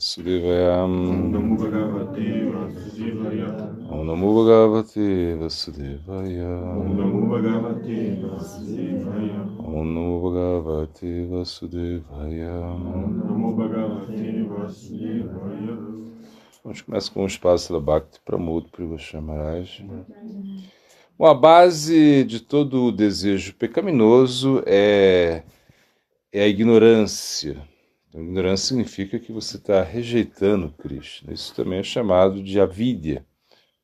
Vasudevayam. Om Namo Bhagavate Vasudevaya. Om Namo Bhagavate Vasudevaya. Om Namo Bhagavate Vasudevaya. Om Namo Bhagavate Vasudevaya. Om Namo Bhagavate Vasudevaya. A gente começa com o espaço da Bhakti Pramod Privasha Maharaj. Bom, a base de todo o desejo pecaminoso é a ignorância. Então, ignorância significa que você está rejeitando Krishna. Isso também é chamado de avidya,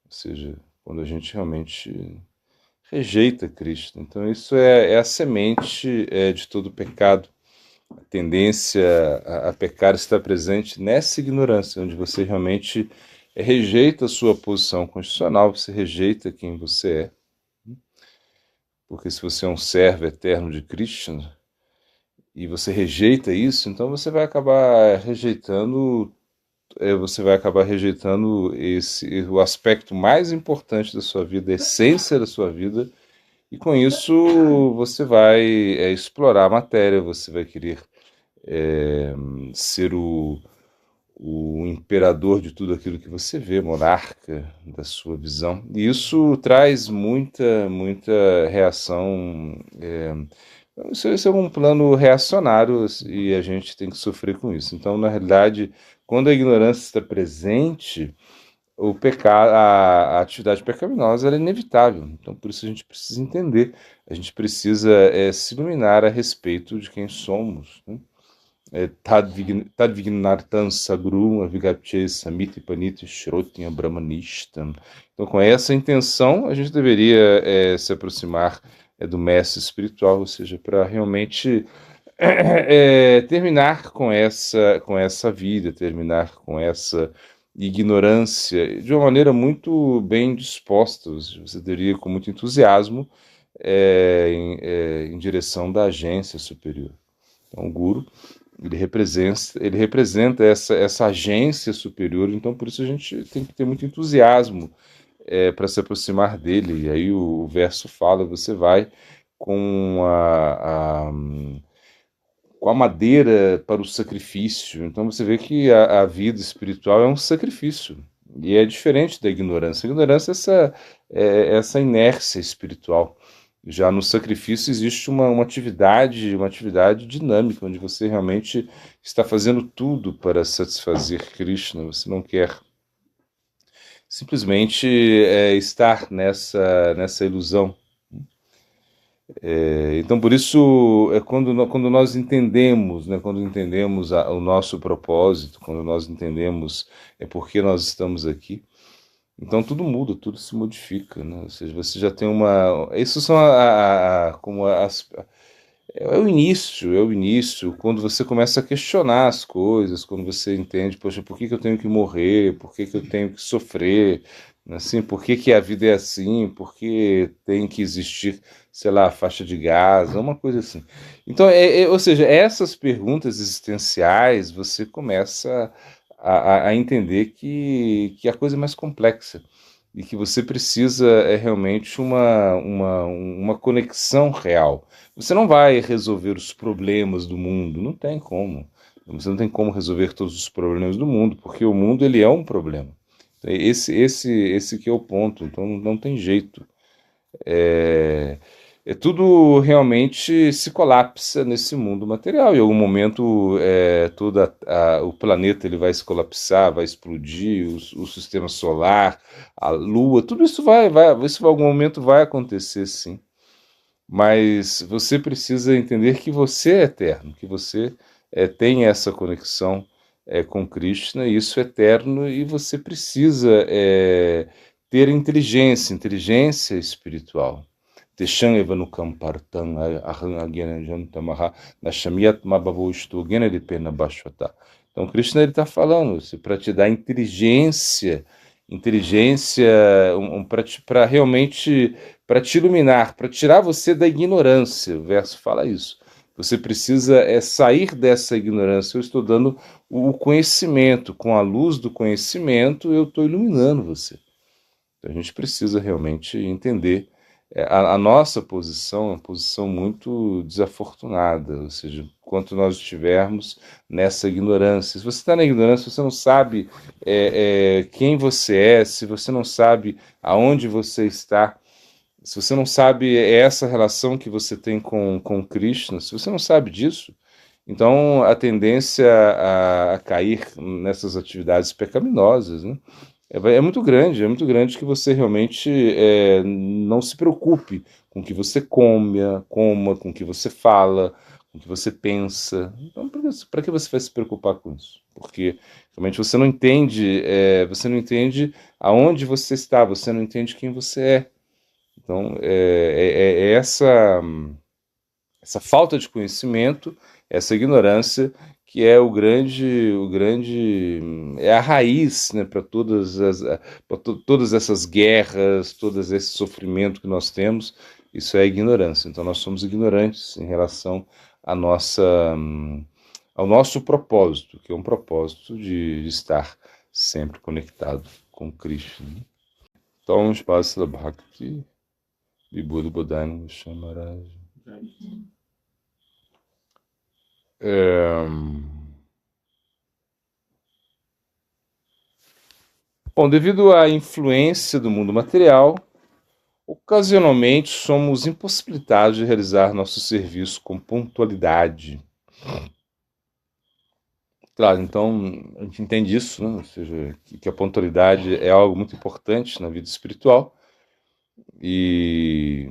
ou seja, quando a gente realmente rejeita Krishna. Então, isso é a semente de todo pecado. A tendência a pecar está presente nessa ignorância, onde você realmente rejeita a sua posição constitucional, você rejeita quem você é. Porque se você é um servo eterno de Krishna e você rejeita isso, então você vai acabar rejeitando o aspecto mais importante da sua vida, a essência da sua vida, e com isso você vai explorar a matéria, você vai querer ser o imperador de tudo aquilo que você vê, monarca da sua visão. E isso traz muita reação. Isso é um plano reacionário e a gente tem que sofrer com isso. Então, na realidade, quando a ignorância está presente, o pecado, a atividade pecaminosa ela é inevitável. Então, por isso a gente precisa entender, a gente precisa se iluminar a respeito de quem somos, né? Tadvignartan Sagrum Avigapche Samiti Paniti Shrotinha Brahmanishtam. Então, com essa intenção, a gente deveria se aproximar do mestre espiritual, ou seja, para realmente terminar com essa vida, terminar com essa ignorância de uma maneira muito bem disposta. Você deveria, com muito entusiasmo, em direção da agência superior. Então, o Guru ele representa essa agência superior, então por isso a gente tem que ter muito entusiasmo para se aproximar dele. E aí o verso fala, você vai com a madeira para o sacrifício. Então você vê que a vida espiritual é um sacrifício, e é diferente da ignorância. A ignorância é essa inércia espiritual. Já no sacrifício existe uma atividade dinâmica, onde você realmente está fazendo tudo para satisfazer Krishna. Você não quer simplesmente estar nessa ilusão. Então, por isso, quando nós entendemos, né, quando entendemos o nosso propósito, quando nós entendemos por que nós estamos aqui, então tudo muda, tudo se modifica, né? Ou seja, você já tem uma... Isso são é o início, quando você começa a questionar as coisas, quando você entende, poxa, por que eu tenho que morrer? Por que eu tenho que sofrer? Assim, por que a vida é assim? Por que tem que existir, sei lá, faixa de gás? Uma coisa assim. Então, ou seja, essas perguntas existenciais, você começa a entender que a coisa é mais complexa e que você precisa realmente uma conexão real. Você não vai resolver os problemas do mundo, não tem como. Você não tem como resolver todos os problemas do mundo, porque o mundo ele é um problema. Esse que é o ponto, então não tem jeito. Tudo realmente se colapsa nesse mundo material. Em algum momento, o planeta ele vai se colapsar, vai explodir, o sistema solar, a Lua, tudo isso isso em algum momento vai acontecer, sim. Mas você precisa entender que você é eterno, que você tem essa conexão com Krishna, e isso é eterno, e você precisa ter inteligência espiritual. Deixam evanukam partam aham agena jantamaha nashamiat mabavostu gena de pena bashvata. Então Krishna ele está falando para te dar inteligência para realmente para te iluminar, para tirar você da ignorância. O verso fala isso. Você precisa sair dessa ignorância. Eu estou dando o conhecimento, com a luz do conhecimento eu estou iluminando você. Então a gente precisa realmente entender A nossa posição é uma posição muito desafortunada, ou seja, enquanto nós estivermos nessa ignorância. Se você está na ignorância, você não sabe quem você é, se você não sabe aonde você está, se você não sabe essa relação que você tem com Krishna, se você não sabe disso, então a tendência a cair nessas atividades pecaminosas, né? É muito grande que você realmente não se preocupe com o que você coma, com o que você fala, com o que você pensa. Então, para que você vai se preocupar com isso? Porque realmente você não entende aonde você está, você não entende quem você é. Então, essa falta de conhecimento, essa ignorância que é é a raiz, né, para todas essas guerras, todo esse sofrimento que nós temos. Isso é a ignorância. Então nós somos ignorantes em relação à ao nosso propósito, que é um propósito de estar sempre conectado com Krishna. Então, espaço da Bhakti, Vibhuti Bodhana Shamaraj. Bom, devido à influência do mundo material, ocasionalmente somos impossibilitados de realizar nosso serviço com pontualidade. Claro, então a gente entende isso, né? Ou seja, que a pontualidade é algo muito importante na vida espiritual e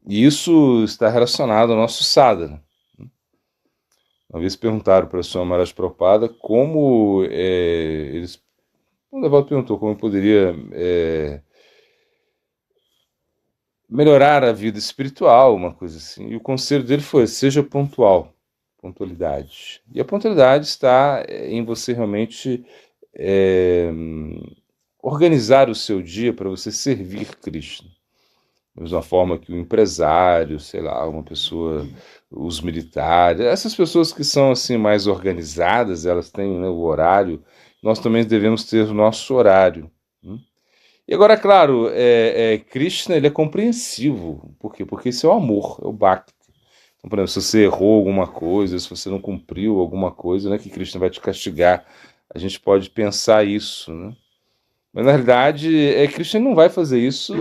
isso está relacionado ao nosso sadhana. Uma vez perguntaram para a Swami Maharaj Prabhupada como eles... O Devoto perguntou como poderia melhorar a vida espiritual, uma coisa assim. E o conselho dele foi: seja pontual, pontualidade. E a pontualidade está em você realmente organizar o seu dia para você servir Krishna. Da mesma forma que o empresário, sei lá, uma pessoa, os militares, essas pessoas que são assim mais organizadas, elas têm, né, o horário. Nós também devemos ter o nosso horário. E agora, claro, Krishna ele é compreensivo. Por quê? Porque isso é o amor, é o Bhakti. Então, por exemplo, se você errou alguma coisa, se você não cumpriu alguma coisa, não é que Krishna vai te castigar. A gente pode pensar isso, né? Mas na realidade, Krishna não vai fazer isso.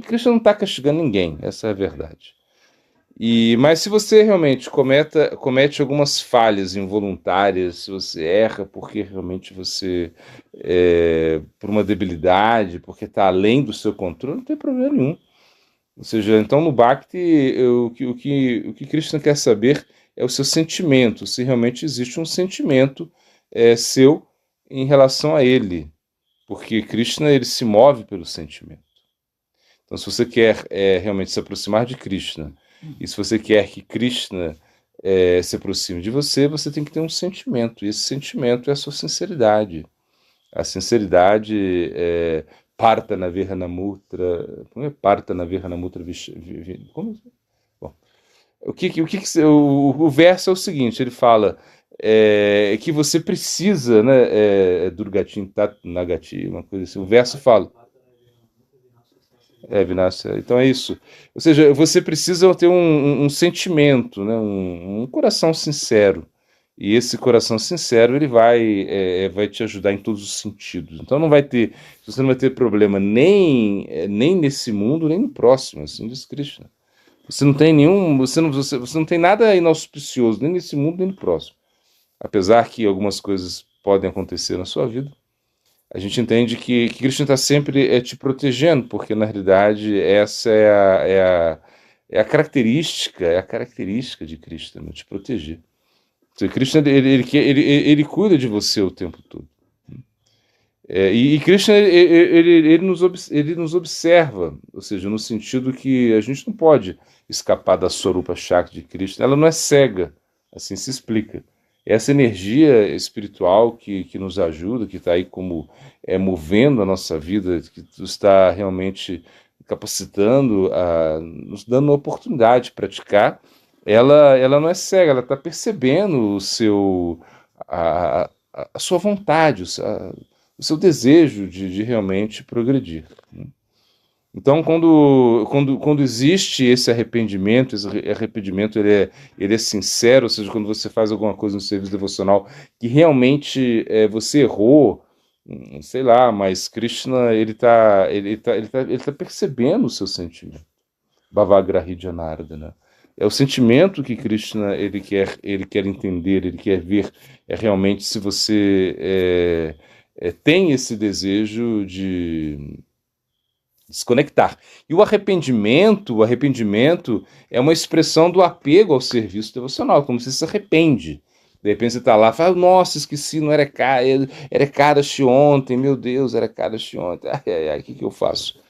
Krishna não está castigando ninguém, essa é a verdade. Mas se você realmente comete algumas falhas involuntárias, se você erra porque realmente você, por uma debilidade, porque está além do seu controle, não tem problema nenhum. Ou seja, então no Bhakti, o que Krishna quer saber é o seu sentimento, se realmente existe um sentimento seu em relação a ele. Porque Krishna ele se move pelo sentimento. Então, se você quer realmente se aproximar de Krishna, e se você quer que Krishna se aproxime de você, você tem que ter um sentimento. E esse sentimento é a sua sinceridade. A sinceridade parta na Viranamutra. Como é parta na Viranamutra? Como é? Bom, o verso é o seguinte: ele fala que você precisa, né? Durgati Tat Nagati, uma coisa assim. O verso fala. Vinasya. Então é isso. Ou seja, você precisa ter um sentimento, né? Um coração sincero. E esse coração sincero ele vai te ajudar em todos os sentidos. Então você não vai ter problema nem nesse mundo, nem no próximo, assim diz Krishna. Você não tem você não tem nada inauspicioso, nem nesse mundo, nem no próximo. Apesar que algumas coisas podem acontecer na sua vida, a gente entende que Krishna está sempre te protegendo, porque na realidade essa é a característica de Krishna, né, te proteger. Então, Krishna ele cuida de você o tempo todo. E Krishna ele nos observa, ou seja, no sentido que a gente não pode escapar da Swarupa Shakti de Krishna. Ela não é cega, assim se explica. Essa energia espiritual que nos ajuda, que está aí como movendo a nossa vida, que está realmente capacitando, nos dando a oportunidade de praticar, ela não é cega, ela está percebendo a sua vontade, o seu desejo de realmente progredir. Então, quando existe esse arrependimento ele é sincero, ou seja, quando você faz alguma coisa no serviço devocional que realmente você errou, sei lá, mas Krishna ele tá percebendo o seu sentimento. Bhavagrahi Janardana, né? É o sentimento que Krishna ele quer entender, ele quer ver realmente se você tem esse desejo de desconectar. E o arrependimento é uma expressão do apego ao serviço devocional, como você se arrepende. De repente você está lá e fala, nossa, esqueci, não era Kadashi ontem, meu Deus, era Kadashi ontem, o que eu faço?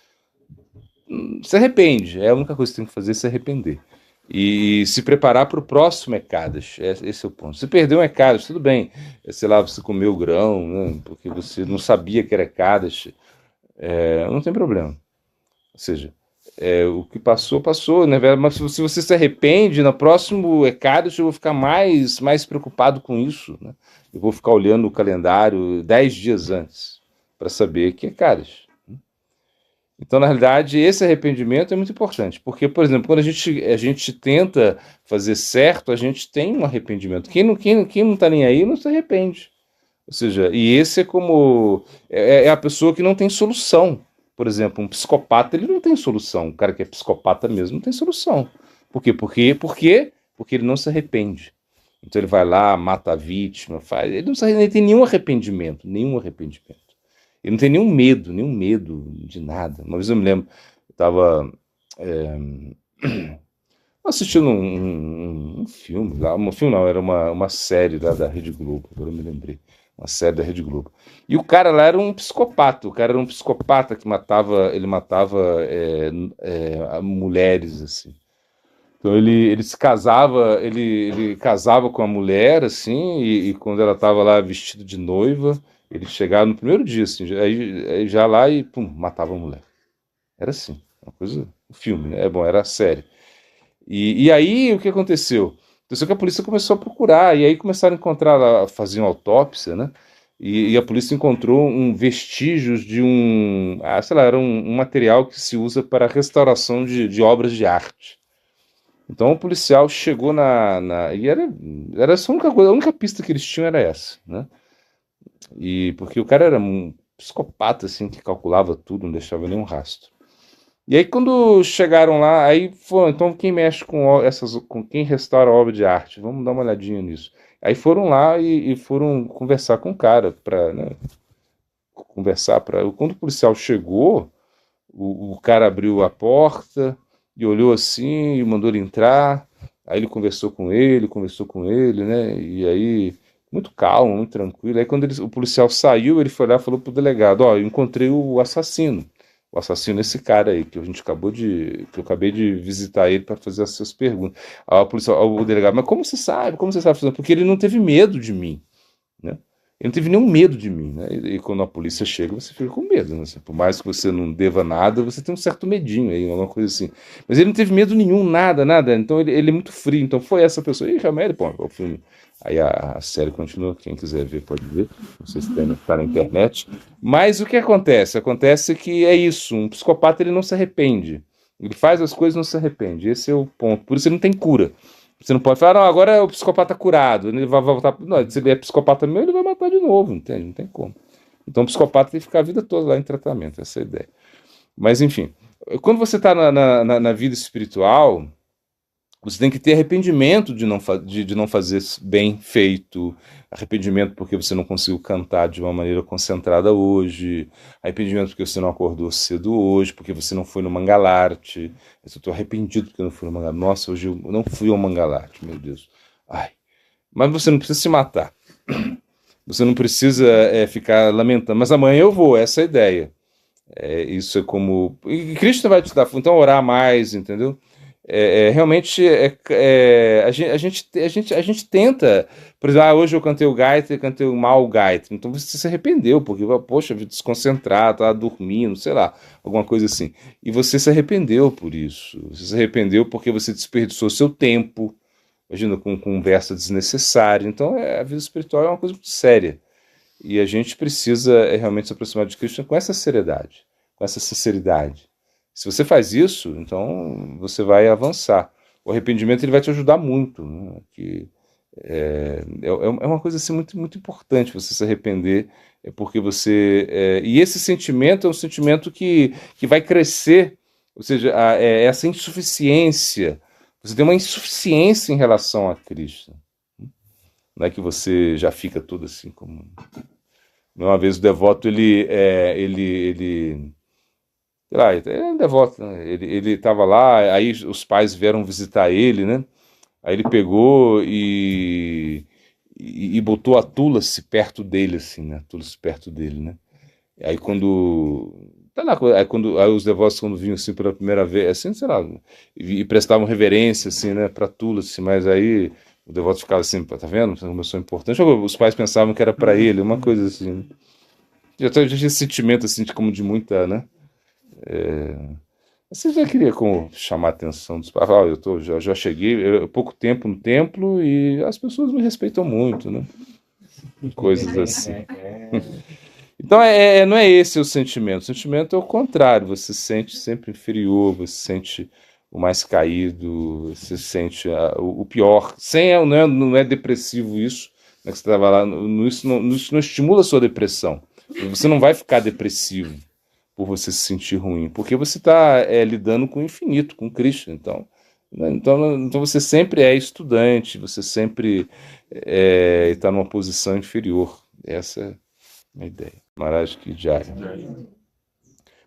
Se arrepende, é a única coisa que você tem que fazer é se arrepender. E se preparar para o próximo Ekadas, esse é o ponto. Se perdeu um Ekadas, tudo bem, sei lá, você comeu grão, né, porque você não sabia que era Ekadas, não tem problema. Ou seja, o que passou, passou, né? Mas se você se arrepende, no próximo Ekadas eu vou ficar mais preocupado com isso, né? Eu vou ficar olhando o calendário 10 dias antes para saber que Ekadas. Então, na realidade, esse arrependimento é muito importante, porque, por exemplo, quando a gente tenta fazer certo, a gente tem um arrependimento. Quem não tá nem aí não se arrepende. Ou seja, e esse é como... É a pessoa que não tem solução. Por exemplo, um psicopata, ele não tem solução. O cara que é psicopata mesmo não tem solução. Por quê? Porque ele não se arrepende. Então ele vai lá, mata a vítima, faz... Ele não tem nenhum arrependimento, nenhum arrependimento. Ele não tem nenhum medo de nada. Uma vez eu me lembro, eu estava assistindo um filme, um filme não, era uma série lá da Rede Globo, agora eu me lembrei, uma série da Rede Globo. E o cara lá era um psicopata, que matava mulheres, assim. Então ele se casava, ele casava com a mulher, assim, e quando ela estava lá vestida de noiva, ele chegava no primeiro dia, assim, aí já lá e pum, matava a mulher. Era assim, uma coisa, um filme, né? Era a série. E aí o que aconteceu? Aconteceu que a polícia começou a procurar, e aí começaram a encontrar, faziam autópsia, né? E a polícia encontrou vestígios de sei lá, era um material que se usa para a restauração de obras de arte. Então o policial chegou e era só a única pista que eles tinham era essa, né? E porque o cara era um psicopata, assim, que calculava tudo, não deixava nenhum rastro. E aí quando chegaram lá, aí foram, então quem mexe com quem restaura a obra de arte? Vamos dar uma olhadinha nisso. Aí foram lá e foram conversar com o cara, né, quando o policial chegou, o cara abriu a porta e olhou assim e mandou ele entrar. Aí ele conversou com ele, né? E aí, muito calmo, muito tranquilo. Aí quando o policial saiu, ele foi lá e falou pro delegado, ó, eu encontrei o assassino. O assassino é esse cara aí, que eu acabei de visitar ele para fazer as suas perguntas. Aí o delegado, mas como você sabe? Como você sabe? Porque ele não teve medo de mim, né? Ele não teve nenhum medo de mim, né? E quando a polícia chega, você fica com medo, né? Por mais que você não deva nada, você tem um certo medinho aí, alguma coisa assim. Mas ele não teve medo nenhum, nada. Então ele é muito frio. Então foi essa pessoa. Ih, chamei ele, pô, o filme. Aí a série continua, quem quiser ver pode ver. Não sei se tá na internet. Mas o que acontece? Acontece que é isso. Um psicopata ele não se arrepende. Ele faz as coisas e não se arrepende. Esse é o ponto. Por isso ele não tem cura. Você não pode falar, não, agora o psicopata curado, ele vai voltar. Não, se ele é psicopata mesmo, ele vai matar de novo, entende? Não tem como. Então o psicopata tem que ficar a vida toda lá em tratamento, essa é a ideia. Mas enfim, quando você está na vida espiritual, você tem que ter arrependimento de não fazer bem feito, arrependimento porque você não conseguiu cantar de uma maneira concentrada hoje, arrependimento porque você não acordou cedo hoje, porque você não foi no Mangalarte. Eu estou arrependido porque eu não fui no Mangalarte. Nossa, hoje eu não fui ao Mangalarte, meu Deus. Ai. Mas você não precisa se matar. Você não precisa ficar lamentando. Mas amanhã eu vou, essa é a ideia. Isso é como... E Cristo vai te dar, então orar mais, entendeu? Realmente a gente tenta, por exemplo, hoje eu cantei o Gayatri, cantei o mal o Gayatri, então você se arrependeu, porque, poxa, desconcentrado, estava dormindo, sei lá, alguma coisa assim, e você se arrependeu por isso, você se arrependeu porque você desperdiçou seu tempo, imagina, com conversa desnecessária. Então a vida espiritual é uma coisa muito séria, e a gente precisa realmente se aproximar de Cristo com essa seriedade, com essa sinceridade. Se você faz isso, então você vai avançar. O arrependimento ele vai te ajudar muito, né? É uma coisa assim, muito, muito importante você se arrepender, porque e esse sentimento é um sentimento que vai crescer, ou seja, essa insuficiência, você tem uma insuficiência em relação a Cristo. Não é que você já fica todo assim como... Uma vez o devoto, sei lá, ele é um devoto, né? Ele estava lá, aí os pais vieram visitar ele, né? Aí ele pegou e botou a Tula-se perto dele, assim, né? Tula-se perto dele, né? Aí quando... Aí os devotos, quando vinham assim pela primeira vez, assim, sei lá, e prestavam reverência, assim, né, pra Tula-se, mas aí o devoto ficava assim, tá vendo? Como eu sou importante. Os pais pensavam que era pra ele, uma coisa assim, né? Já tinha esse sentimento, assim, como de muita, né? Você já queria chamar a atenção dos pais? Já cheguei, pouco tempo no templo e as pessoas me respeitam muito, né? Coisas assim. Então, não é esse o sentimento. O sentimento é o contrário. Você se sente sempre inferior, você se sente o mais caído, você se sente o pior. Não é depressivo isso, né, que você estava lá. Isso não estimula a sua depressão. Você não vai ficar depressivo por você se sentir ruim, porque você está lidando com o infinito, com Cristo. Então, né, então você sempre é estudante, você sempre está numa posição inferior. Essa é a ideia. Maharaj Ki Jai.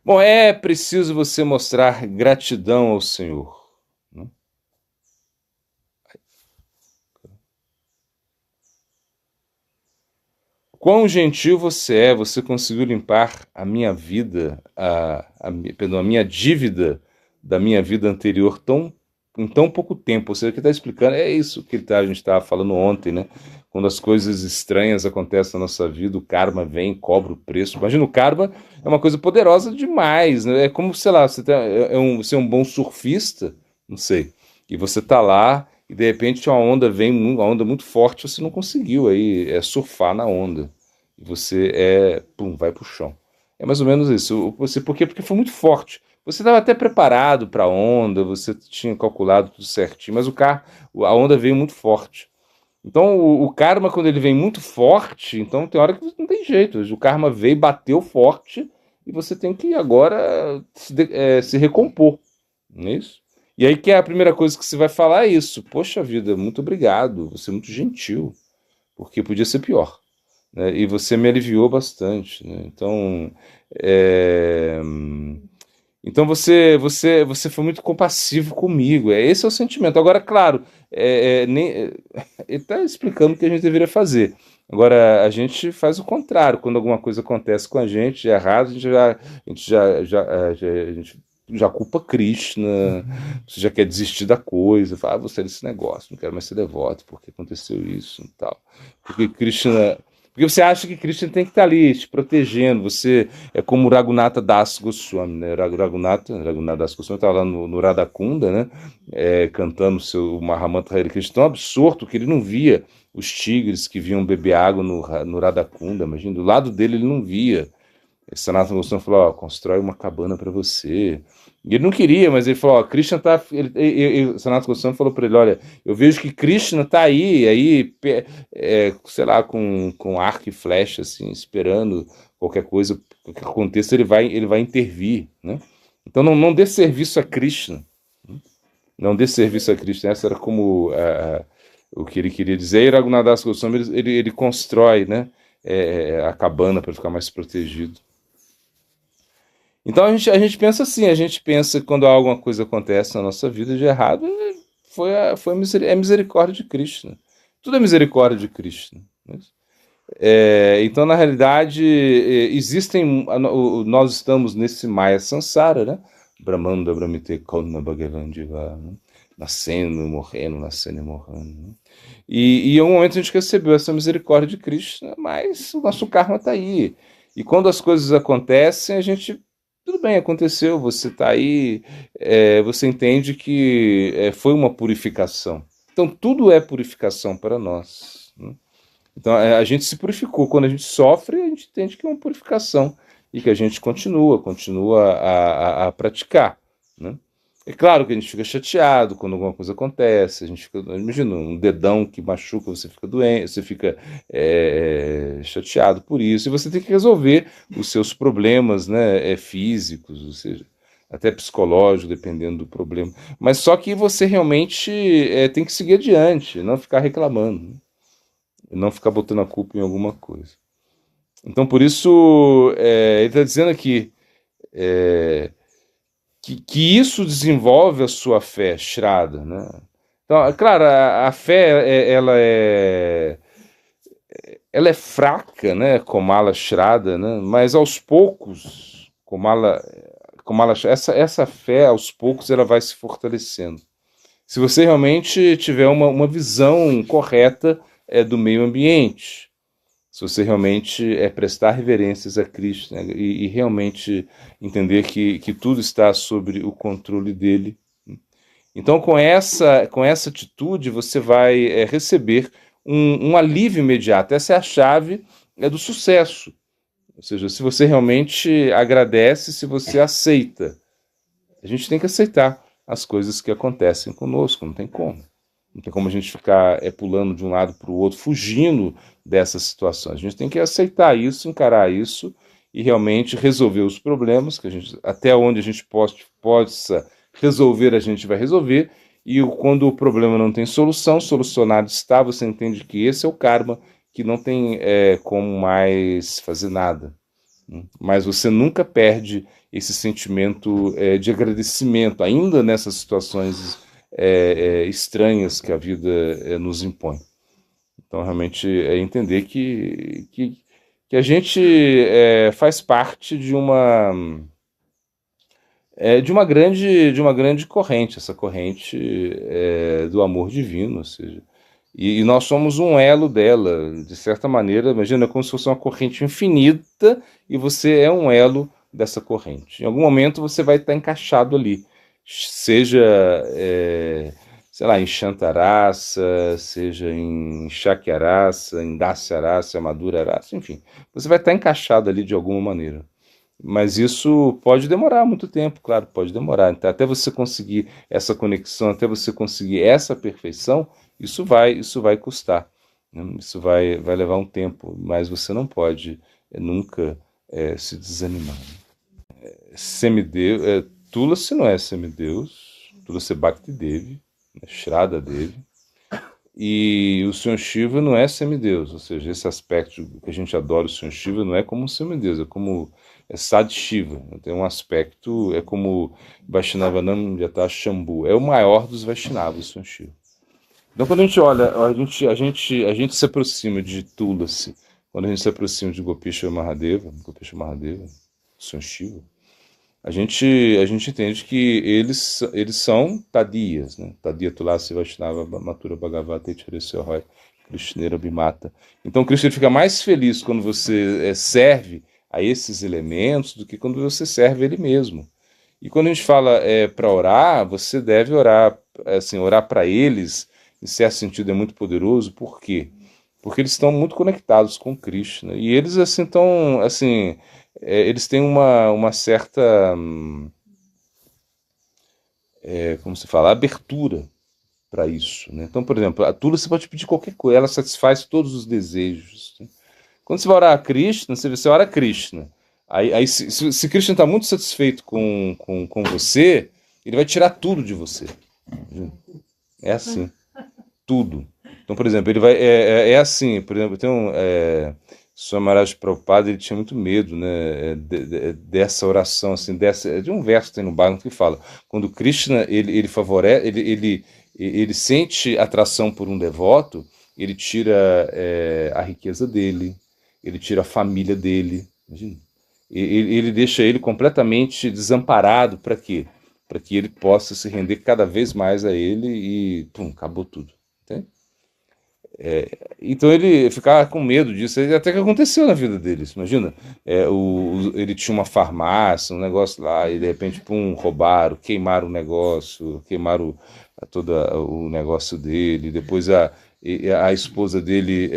Bom, é preciso você mostrar gratidão ao Senhor. Né? Quão gentil você conseguiu limpar a minha vida, perdão, a minha dívida da minha vida anterior em tão pouco tempo. Ou seja, o que está explicando é isso que a gente estava falando ontem, né? Quando as coisas estranhas acontecem na nossa vida, o karma vem, cobra o preço. Imagina, o karma é uma coisa poderosa demais, né? É como, sei lá, você é um bom surfista, não sei, e você está lá e de repente uma onda vem, uma onda muito forte, você não conseguiu aí surfar na onda. E você vai pro chão. É mais ou menos isso. Por quê? Porque foi muito forte. Você estava até preparado para a onda, você tinha calculado tudo certinho, mas a onda veio muito forte. Então, o karma, quando ele vem muito forte, então tem hora que não tem jeito. O karma veio, bateu forte, e você tem que agora se recompor. Não é isso? E aí que a primeira coisa que você vai falar é isso. Poxa vida, muito obrigado, você é muito gentil, porque podia ser pior. Né? E você me aliviou bastante. Né? Então você foi muito compassivo comigo. Esse é o sentimento. Agora, claro, ele está explicando o que a gente deveria fazer. Agora, a gente faz o contrário. Quando alguma coisa acontece com a gente de errado, a gente já culpa Krishna, você já quer desistir da coisa, fala, você é desse negócio, não quero mais ser devoto, porque aconteceu isso e tal. Porque você acha que Krishna tem que estar ali te protegendo. Você é como o Raghunatha Das Goswami, né? Raghunatha Das Goswami estava lá no Radhakunda, né? Cantando o seu Mahamantra Hare Krishna, tão absorto que ele não via os tigres que vinham beber água no Radhakunda. Imagina, do lado dele ele não via. Sanatana Goswami falou: constrói uma cabana para você. E ele não queria, mas ele falou: Krishna tá. Sanatana Goswami falou para ele: olha, eu vejo que Krishna tá aí, sei lá, com arco e flecha, assim, esperando qualquer coisa que aconteça, ele vai intervir, né? Então não dê serviço a Krishna. Não dê serviço a Krishna. Essa era como o que ele queria dizer. E Raghunatha Das Goswami, ele constrói, né, a cabana para ficar mais protegido. Então a gente pensa assim, a gente pensa que quando alguma coisa acontece na nossa vida de errado, é misericórdia de Krishna. Tudo é misericórdia de Krishna. Então, na realidade, nós estamos nesse Maya Sansara, né? Brahmanda, Brahmite, Kauna, Bhagavan, Diva, né? Nascendo, morrendo, nascendo e morrendo. Né? E em um momento a gente recebeu essa misericórdia de Krishna, mas o nosso karma está aí. E quando as coisas acontecem, a gente... Tudo bem, aconteceu, você está aí, você entende que foi uma purificação. Então, tudo é purificação para nós. Né? Então, a gente se purificou. Quando a gente sofre, a gente entende que é uma purificação e que a gente continua a praticar. né? É claro que a gente fica chateado quando alguma coisa acontece, a gente fica, imagina, um dedão que machuca, você fica doente, você fica chateado por isso, e você tem que resolver os seus problemas, né, físicos, ou seja, até psicológico, dependendo do problema. Mas só que você realmente tem que seguir adiante, não ficar reclamando, né? Não ficar botando a culpa em alguma coisa. Então, por isso, ele está dizendo aqui que isso desenvolve a sua fé, Shraddha, né? Então, é claro, a fé, ela é fraca, né? Komala Shraddha, né? Mas aos poucos, essa fé, aos poucos, ela vai se fortalecendo. Se você realmente tiver uma visão correta do meio ambiente, se você realmente prestar reverências a Cristo, né, e realmente entender que tudo está sob o controle dele. Então, com essa atitude, você vai receber um alívio imediato. Essa é a chave do sucesso. Ou seja, se você realmente agradece, se você aceita. A gente tem que aceitar as coisas que acontecem conosco, não tem como. Não tem como a gente ficar pulando de um lado para o outro, fugindo dessas situações. A gente tem que aceitar isso, encarar isso e realmente resolver os problemas, que a gente, até onde a gente possa resolver, a gente vai resolver. E quando o problema não tem solução, solucionado está, você entende que esse é o karma, que não tem como mais fazer nada. Mas você nunca perde esse sentimento de agradecimento, ainda nessas situações estranhas que a vida nos impõe. Então, realmente, é entender que a gente faz parte de uma grande corrente, essa corrente do amor divino, ou seja, e nós somos um elo dela, de certa maneira. Imagina, é como se fosse uma corrente infinita e você é um elo dessa corrente. Em algum momento você vai estar encaixado ali, seja, sei lá, em Shantarasa, seja em Shakyarasa, em Dasyarasa, Madhurarasa, enfim. Você vai estar encaixado ali de alguma maneira. Mas isso pode demorar muito tempo, claro, pode demorar. Então, até você conseguir essa conexão, até você conseguir essa perfeição, isso vai custar, né? Isso vai levar um tempo, mas você não pode nunca se desanimar. Semideus, Tulasi não é semideus, Tulasi é Bhakti Devi, Shraddha Devi, e o Senhor Shiva não é semideus, ou seja, esse aspecto que a gente adora o Senhor Shiva não é como um semideus, é como Sad Shiva, tem um aspecto, é como Vaishnavanam Yata Shambhu, é o maior dos Vaishnavas, o Senhor Shiva. Então, quando a gente olha, a gente se aproxima de Tulasi, quando a gente se aproxima de Gopisha Mahadeva, Senhor Shiva, a gente entende que eles são Tadiyas, né? Tadiya Tulasi Vaishnava Mathura Bhagavata Etiresehoy Krishneira Bhimata. Então, Krishna fica mais feliz quando você serve a esses elementos do que quando você serve ele mesmo. E quando a gente fala para orar, você deve orar, assim, orar para eles, em certo sentido é muito poderoso. Por quê? Porque eles estão muito conectados com Krishna. E eles, assim, estão, assim, eles têm uma certa, como se fala, abertura para isso, né? Então, por exemplo, a Tula você pode pedir qualquer coisa, ela satisfaz todos os desejos, né? Quando você vai orar a Krishna, você ora a Krishna. Aí se Krishna está muito satisfeito com você, ele vai tirar tudo de você. É assim, tudo. Então, por exemplo, ele vai é assim, por exemplo, tem Swami Maharaj Prabhupada, ele tinha muito medo, né, dessa oração, assim, de um verso que tem no Bhagavad que fala, quando Krishna ele favorece, ele sente atração por um devoto, ele tira a riqueza dele, ele tira a família dele, imagina. Ele deixa ele completamente desamparado. Para quê? Para que ele possa se render cada vez mais a ele e pum, acabou tudo. Entende? Então ele ficava com medo disso, até que aconteceu na vida deles. Imagina, ele tinha uma farmácia, um negócio lá, e de repente, pum, roubaram, queimaram o negócio, queimaram todo o negócio dele. Depois a esposa dele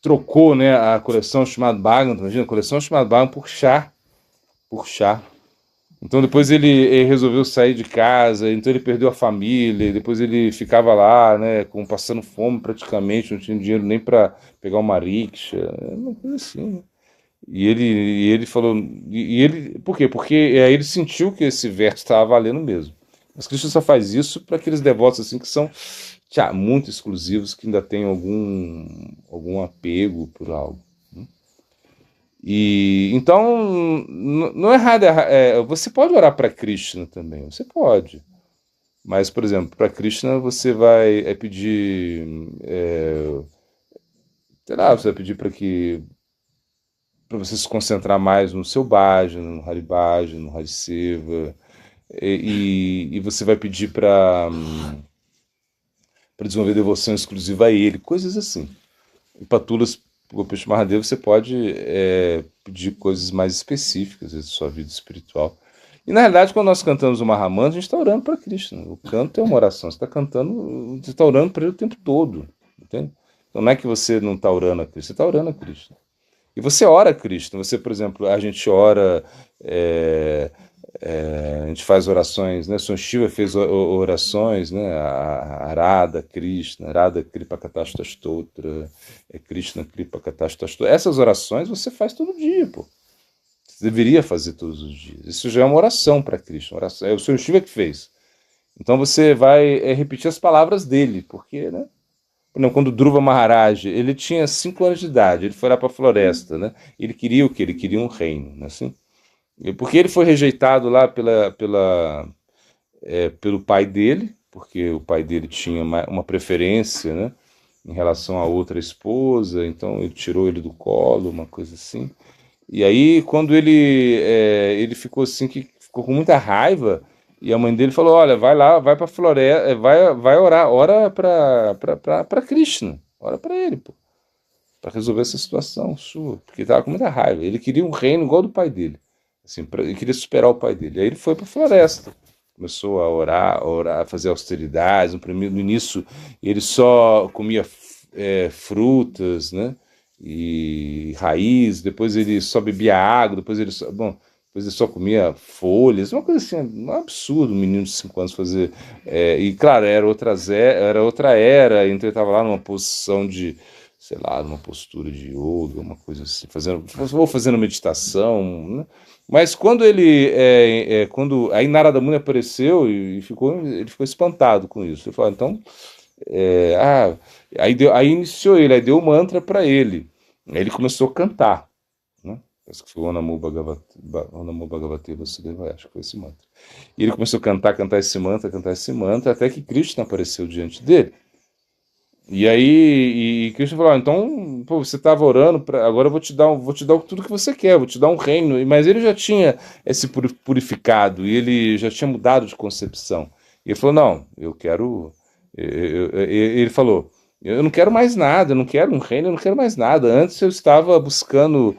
trocou, né, a coleção chamada Bhagavatam, imagina, a coleção chamada Bhagavatam por chá. Então depois ele resolveu sair de casa, então ele perdeu a família, e depois ele ficava lá, né, passando fome praticamente, não tinha dinheiro nem para pegar uma rickshaw, uma coisa assim, né? E ele falou, ele, por quê? Porque aí ele sentiu que esse verso estava valendo mesmo. Mas Cristo só faz isso para aqueles devotos assim que são muito exclusivos, que ainda têm algum apego por algo. E então não é errado, você pode orar para Krishna também, você pode. Mas, por exemplo, para Krishna você vai pedir, sei lá, você vai pedir para você se concentrar mais no seu bhajan, no Hari Bhajan, no Hari Seva, e você vai pedir para desenvolver devoção exclusiva a ele, coisas assim. Em Patulas Gopesh Mahadev você pode pedir coisas mais específicas da sua vida espiritual. E na realidade, quando nós cantamos o Mahamantra, a gente está orando para Krishna. O canto é uma oração, você está cantando, você está orando para ele o tempo todo. Entende? Então não é que você não está orando a Krishna, você está orando a Krishna. E você ora a Krishna. Você, por exemplo, a gente ora, a gente faz orações, né? São Shiva fez orações, né? A Radha Krishna, Radha Kripa Katastastotra, Krishna Kripa Katastastotra. Essas orações você faz todo dia, pô. Você deveria fazer todos os dias. Isso já é uma oração para Krishna. Oração, é o Sr. Shiva que fez. Então você vai repetir as palavras dele, porque, né? Não, quando Dhruva Maharaj, ele tinha 5 anos de idade, ele foi lá para a floresta, né? Ele queria o quê? Ele queria um reino, né? Assim? Porque ele foi rejeitado lá pelo pai dele, porque o pai dele tinha uma preferência, né, em relação a outra esposa, então ele tirou ele do colo, uma coisa assim. E aí, quando ele ficou assim, que ficou com muita raiva, e a mãe dele falou: Olha, vai lá, vai para a floresta, vai orar, ora para Krishna, ora para ele, pô, para resolver essa situação sua, porque ele estava com muita raiva. Ele queria um reino igual do pai dele, assim, ele queria superar o pai dele. Aí ele foi para a floresta, começou a orar, a fazer austeridades. No início, ele só comia frutas, né? E raiz, depois ele só bebia água, depois ele só comia folhas, uma coisa assim, um absurdo um menino de 5 anos fazer. E claro, era outra era, então ele estava lá numa posição de, sei lá, numa postura de yoga, uma coisa assim, fazendo meditação, né? Mas quando quando aí Narada Muni apareceu ele ficou espantado com isso. Ele falou: então, aí iniciou ele, aí deu o mantra para ele. Aí ele começou a cantar, né? Acho que foi o Namo Bhagavate Vasudevaya, acho que foi esse mantra. E ele começou a cantar esse mantra, até que Krishna apareceu diante dele. E aí Krishna falou: então, pô, você estava orando, agora eu vou te dar tudo que você quer, vou te dar um reino. Mas ele já tinha se purificado e ele já tinha mudado de concepção. E ele falou: não, eu quero. Ele falou: eu não quero mais nada, eu não quero um reino, eu não quero mais nada. Antes eu estava buscando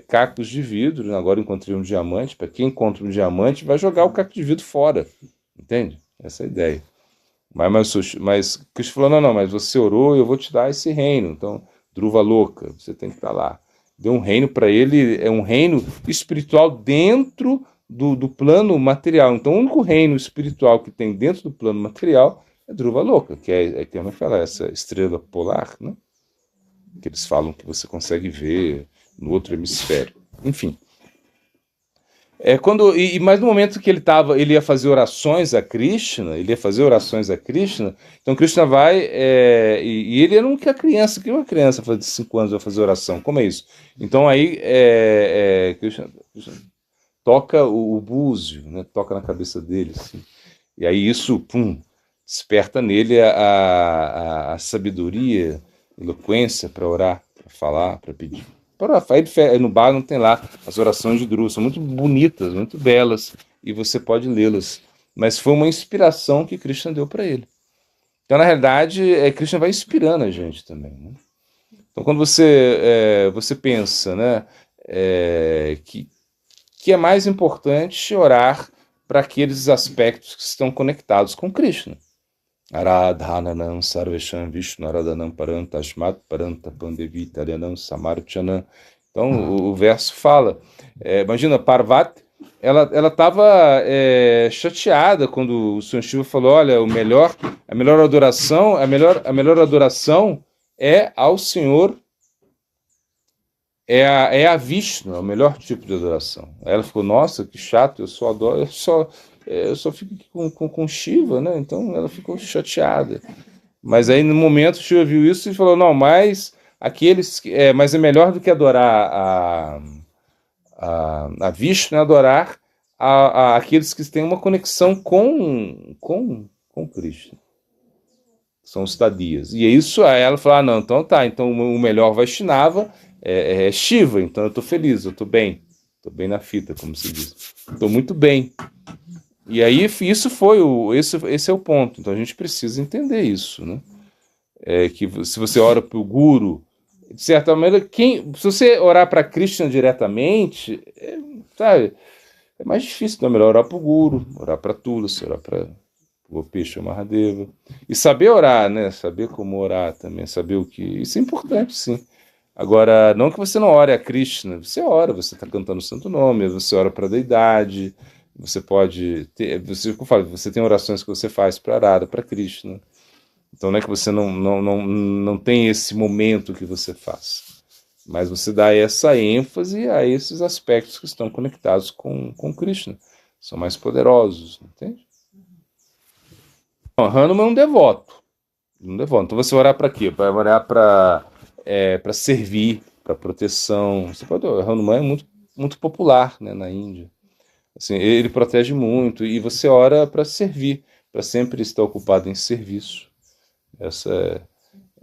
cacos de vidro, agora encontrei um diamante. Para quem encontra um diamante, vai jogar o caco de vidro fora. Entende? Essa é a ideia. Mas Cristo falou: não, mas você orou, eu vou te dar esse reino. Então, Dhruva louca, você tem que estar lá. Deu um reino para ele, é um reino espiritual dentro do plano material. Então, o único reino espiritual que tem dentro do plano material é Dhruva louca, que tem uma fala, essa estrela polar, né? Que eles falam que você consegue ver no outro hemisfério. Enfim. Mas no momento que ele ia fazer orações a Krishna, então Krishna vai, e ele era uma criança, que uma criança de 5 anos vai fazer oração, como é isso? Então aí Krishna toca o búzio, né, toca na cabeça dele, assim, e aí isso, desperta nele a sabedoria, eloquência para orar, para falar, para pedir. No bar não tem lá as orações de Dhruva, são muito bonitas, muito belas, e você pode lê-las. Mas foi uma inspiração que Krishna deu para ele. Então, na realidade, Krishna vai inspirando a gente também, né? Então, quando você pensa, né, que é mais importante orar para aqueles aspectos que estão conectados com Krishna. Aradhananam sarvesham vishnu aradhanam parantashmat parantapandevitaryanam samarchanam. Então o verso fala, imagina Parvati, ela estava chateada quando o Senhor Shiva falou: olha, a melhor adoração, a melhor adoração é ao Senhor, é a Vishnu, é o melhor tipo de adoração. Aí ela ficou: nossa, que chato, eu só adoro, eu só fico aqui com Shiva, né? Então ela ficou chateada. Mas aí no momento o Shiva viu isso e falou: não, mas mas é melhor do que adorar a Vishnu, é adorar aqueles que têm uma conexão com Krishna. São os tadias. E é isso, aí ela falou: ah, não, então tá, então o melhor Vaishnava é Shiva, então eu tô feliz, eu tô bem na fita, como se diz. Tô muito bem. E aí isso foi esse é o ponto. Então a gente precisa entender isso, né? Que se você ora para o Guru, de certa maneira, se você orar para Krishna diretamente, sabe, é mais difícil. Então é melhor orar para o Guru, orar para Tulsi, orar para Gopesha Mahadeva. E saber orar, né? Saber como orar também, saber o que... Isso é importante, sim. Agora, não que você não ore a Krishna, você ora, você está cantando o santo nome, você ora para a deidade, você pode ter... Você tem orações que você faz para Arada, para Krishna. Então não é que você não tem esse momento que você faz, mas você dá essa ênfase a esses aspectos que estão conectados com Krishna. São mais poderosos, entende? Então, Hanuman é um devoto. Então você vai orar para quê? Vai orar para servir, para proteção. Hanuman é muito, muito popular, né, na Índia. Assim, ele protege muito e você ora para servir, para sempre estar ocupado em serviço. Essa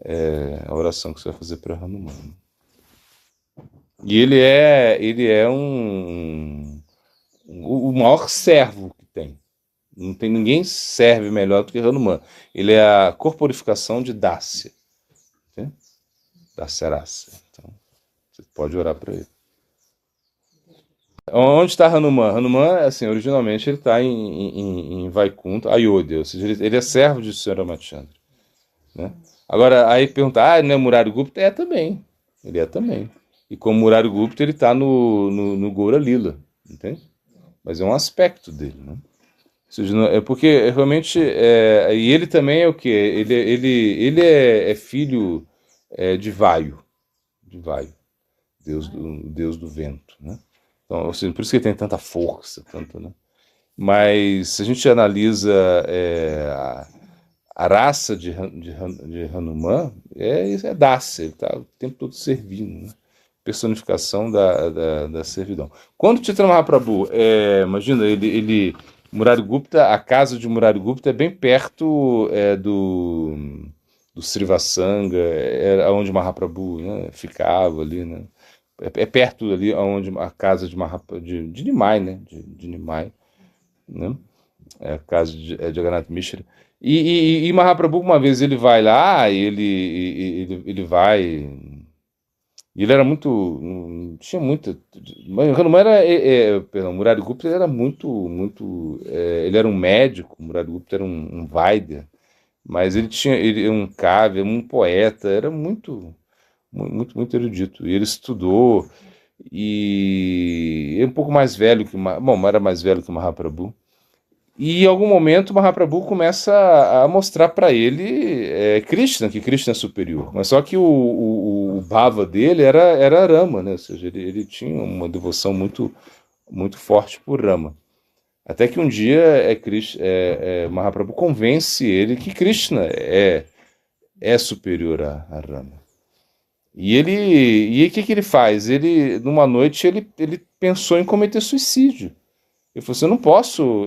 é a oração que você vai fazer para Hanuman. E ele é o maior servo que tem. Não tem ninguém serve melhor do que Hanuman. Ele é a corporificação de Dasya. Okay? Dasyarasa. Então, você pode orar para ele. Onde está Hanuman? Hanuman, assim, originalmente ele está em Vaikuntha, Ayodhya, ou seja, ele é servo de Sri Ramachandra. Né? Agora, aí perguntar, não é Murari Gupta? É também. Ele é também. E como Murari Gupta, ele está no Gaura Lila, entende? Mas é um aspecto dele, né? Ou seja, é porque realmente, e ele também é o quê? Ele é filho de Vayu, Deus do vento, né? Então, ou seja, por isso que ele tem tanta força, né? Mas se a gente analisa a raça de Hanuman, é Dasya, ele está o tempo todo servindo, né? Personificação da servidão. Quando Chaitanya Mahaprabhu, imagina, Murari Gupta, a casa de Murari Gupta é bem perto do Srivasanga, era onde Mahaprabhu, né, ficava ali, né? É perto ali onde a casa de Nimai, né? De Nimai, né? É a casa de Jagannath Mishra. E Mahaprabhu, uma vez ele vai lá, ele vai. Ele era muito. Tinha muita. Hanuman perdão, Murari Gupta era muito. Ele era um médico, Murari Gupta era um Vaidya, mas ele um kavya, um poeta, era muito erudito. E ele estudou, e é um pouco mais velho que. Bom, era mais velho que Mahaprabhu. E em algum momento Mahaprabhu começa a mostrar para ele Krishna, que Krishna é superior. Mas só que o bhava dele era Rama, né? Ou seja, ele tinha uma devoção muito, muito forte por Rama. Até que um dia Mahaprabhu convence ele que Krishna é superior a Rama. E o que ele faz? Numa noite, ele pensou em cometer suicídio. Ele falou assim: eu não posso,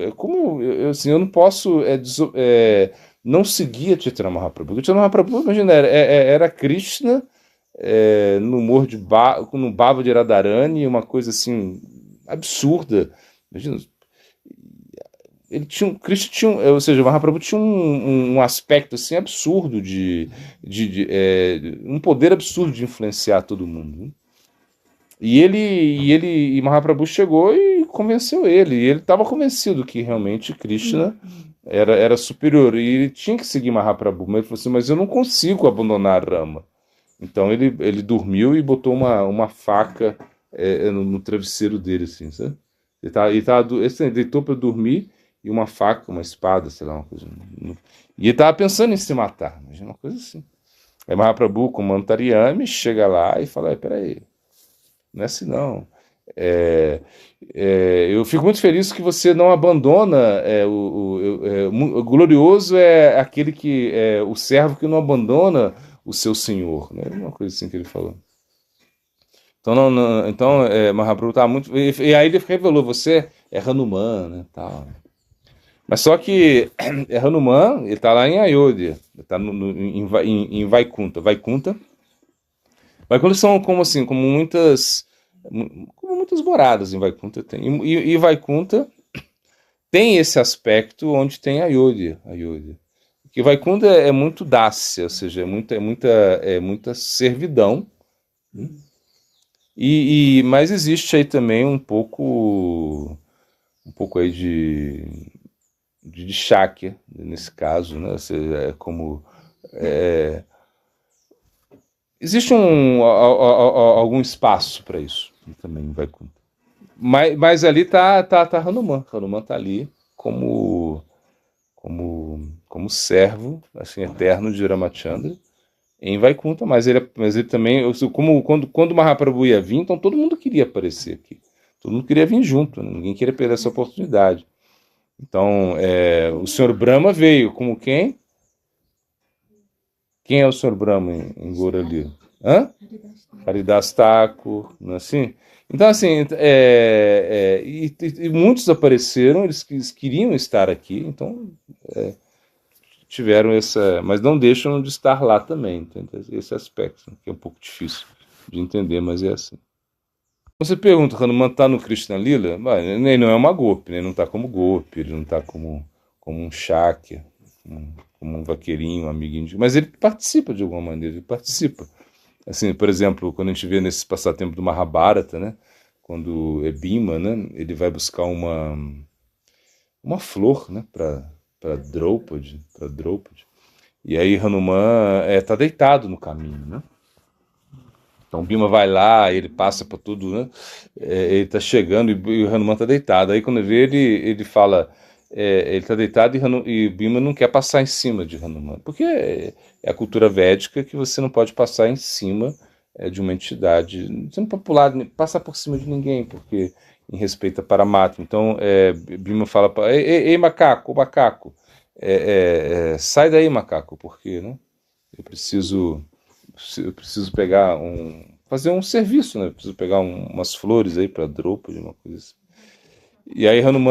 eu não posso não seguir a Chaitanya Mahaprabhu. Chaitanya Mahaprabhu, imagina, era Krishna no humor no Bhava de Radharani, uma coisa assim absurda. Imagina, Krishna tinha, ou seja, o Mahaprabhu tinha um aspecto assim absurdo um poder absurdo de influenciar todo mundo, né? E Mahaprabhu chegou e convenceu ele. E ele estava convencido que realmente Krishna era superior. E ele tinha que seguir Mahaprabhu. Mas ele falou assim: mas eu não consigo abandonar Rama. Então ele dormiu e botou uma faca no travesseiro dele, assim, sabe? Ele deitou para dormir e uma faca, uma espada, sei lá, uma coisa. E ele tava pensando em se matar, imagina uma coisa assim. Aí Mahaprabhu com Mantariyami chega lá e fala: peraí, não é assim não. Eu fico muito feliz que você não abandona o glorioso é aquele que é o servo que não abandona o seu senhor, né? Uma coisa assim que ele falou. Então, Mahaprabhu está muito. E aí ele revelou: você é Hanuman, né? Tal. Mas só que Hanuman, ele está lá em Ayodhya, ele está em Vaikunta. Vaikunta são como assim, como muitas moradas em Vaikunta tem. E Vaikunta tem esse aspecto onde tem Ayodhya. Porque Vaikunta é muito dácia, ou seja, é muita servidão. Mas existe aí também um pouco aí de Shakya, nesse caso, né? Ou seja, existe algum espaço para isso também vai. Mas ali tá Hanuman. Hanuman tá ali como servo assim eterno de Ramachandra em Vaikunta, mas ele também, como quando Mahaprabhu ia vir, então todo mundo queria aparecer aqui. Todo mundo queria vir junto, né? Ninguém queria perder essa oportunidade. Então, o Sr. Brahma veio como quem? Quem é o Sr. Brahma em Gaura-lila? Haridas Thakur, não é assim? Então, assim, e muitos apareceram, eles queriam estar aqui, então tiveram essa... Mas não deixam de estar lá também, entende? Esse aspecto, que é um pouco difícil de entender, mas é assim. Você pergunta, Hanuman está no Krishna Lila? Ele não é uma Gopi, né? Ele não está como Gopi, ele não está como um Shakya, como um vaqueirinho, um amiguinho, mas ele participa de alguma maneira, ele participa. Assim, por exemplo, quando a gente vê nesse passatempo do Mahabharata, né? Quando é Bhima, né? Ele vai buscar uma flor, né? Para Draupadi, e aí Hanuman está deitado no caminho, né? Então Bhima vai lá, ele passa por tudo, né? Ele está chegando e o Hanuman está deitado. Aí quando vê ele fala, ele está deitado e Bhima não quer passar em cima de Hanuman, porque é a cultura védica que você não pode passar em cima de uma entidade, você não pode passar por cima de ninguém, porque em respeito a Paramatma. Então Bhima fala para ei macaco, sai daí macaco, porque, né? Eu preciso pegar fazer um serviço, né? Eu preciso pegar umas flores aí para Draupadi, uma coisa assim. E aí Hanuman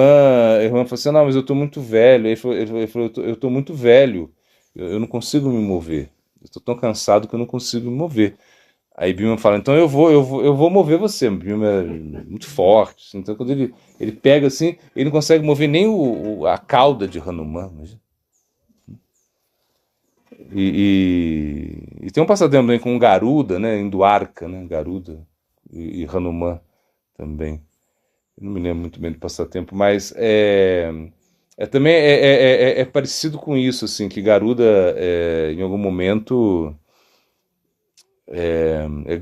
falou assim: não, mas eu estou muito velho. Ele falou eu estou muito velho, eu não consigo me mover. Eu estou tão cansado que eu não consigo me mover. Aí Bhima fala: então eu vou mover você. Bhima é muito forte. Assim. Então quando ele pega assim, ele não consegue mover nem a cauda de Hanuman. Imagina. E tem um passatempo também com Garuda, né, em Dwarka, né, Garuda e Hanuman também. Eu não me lembro muito bem do passatempo, mas também é parecido com isso, assim, que Garuda, em algum momento,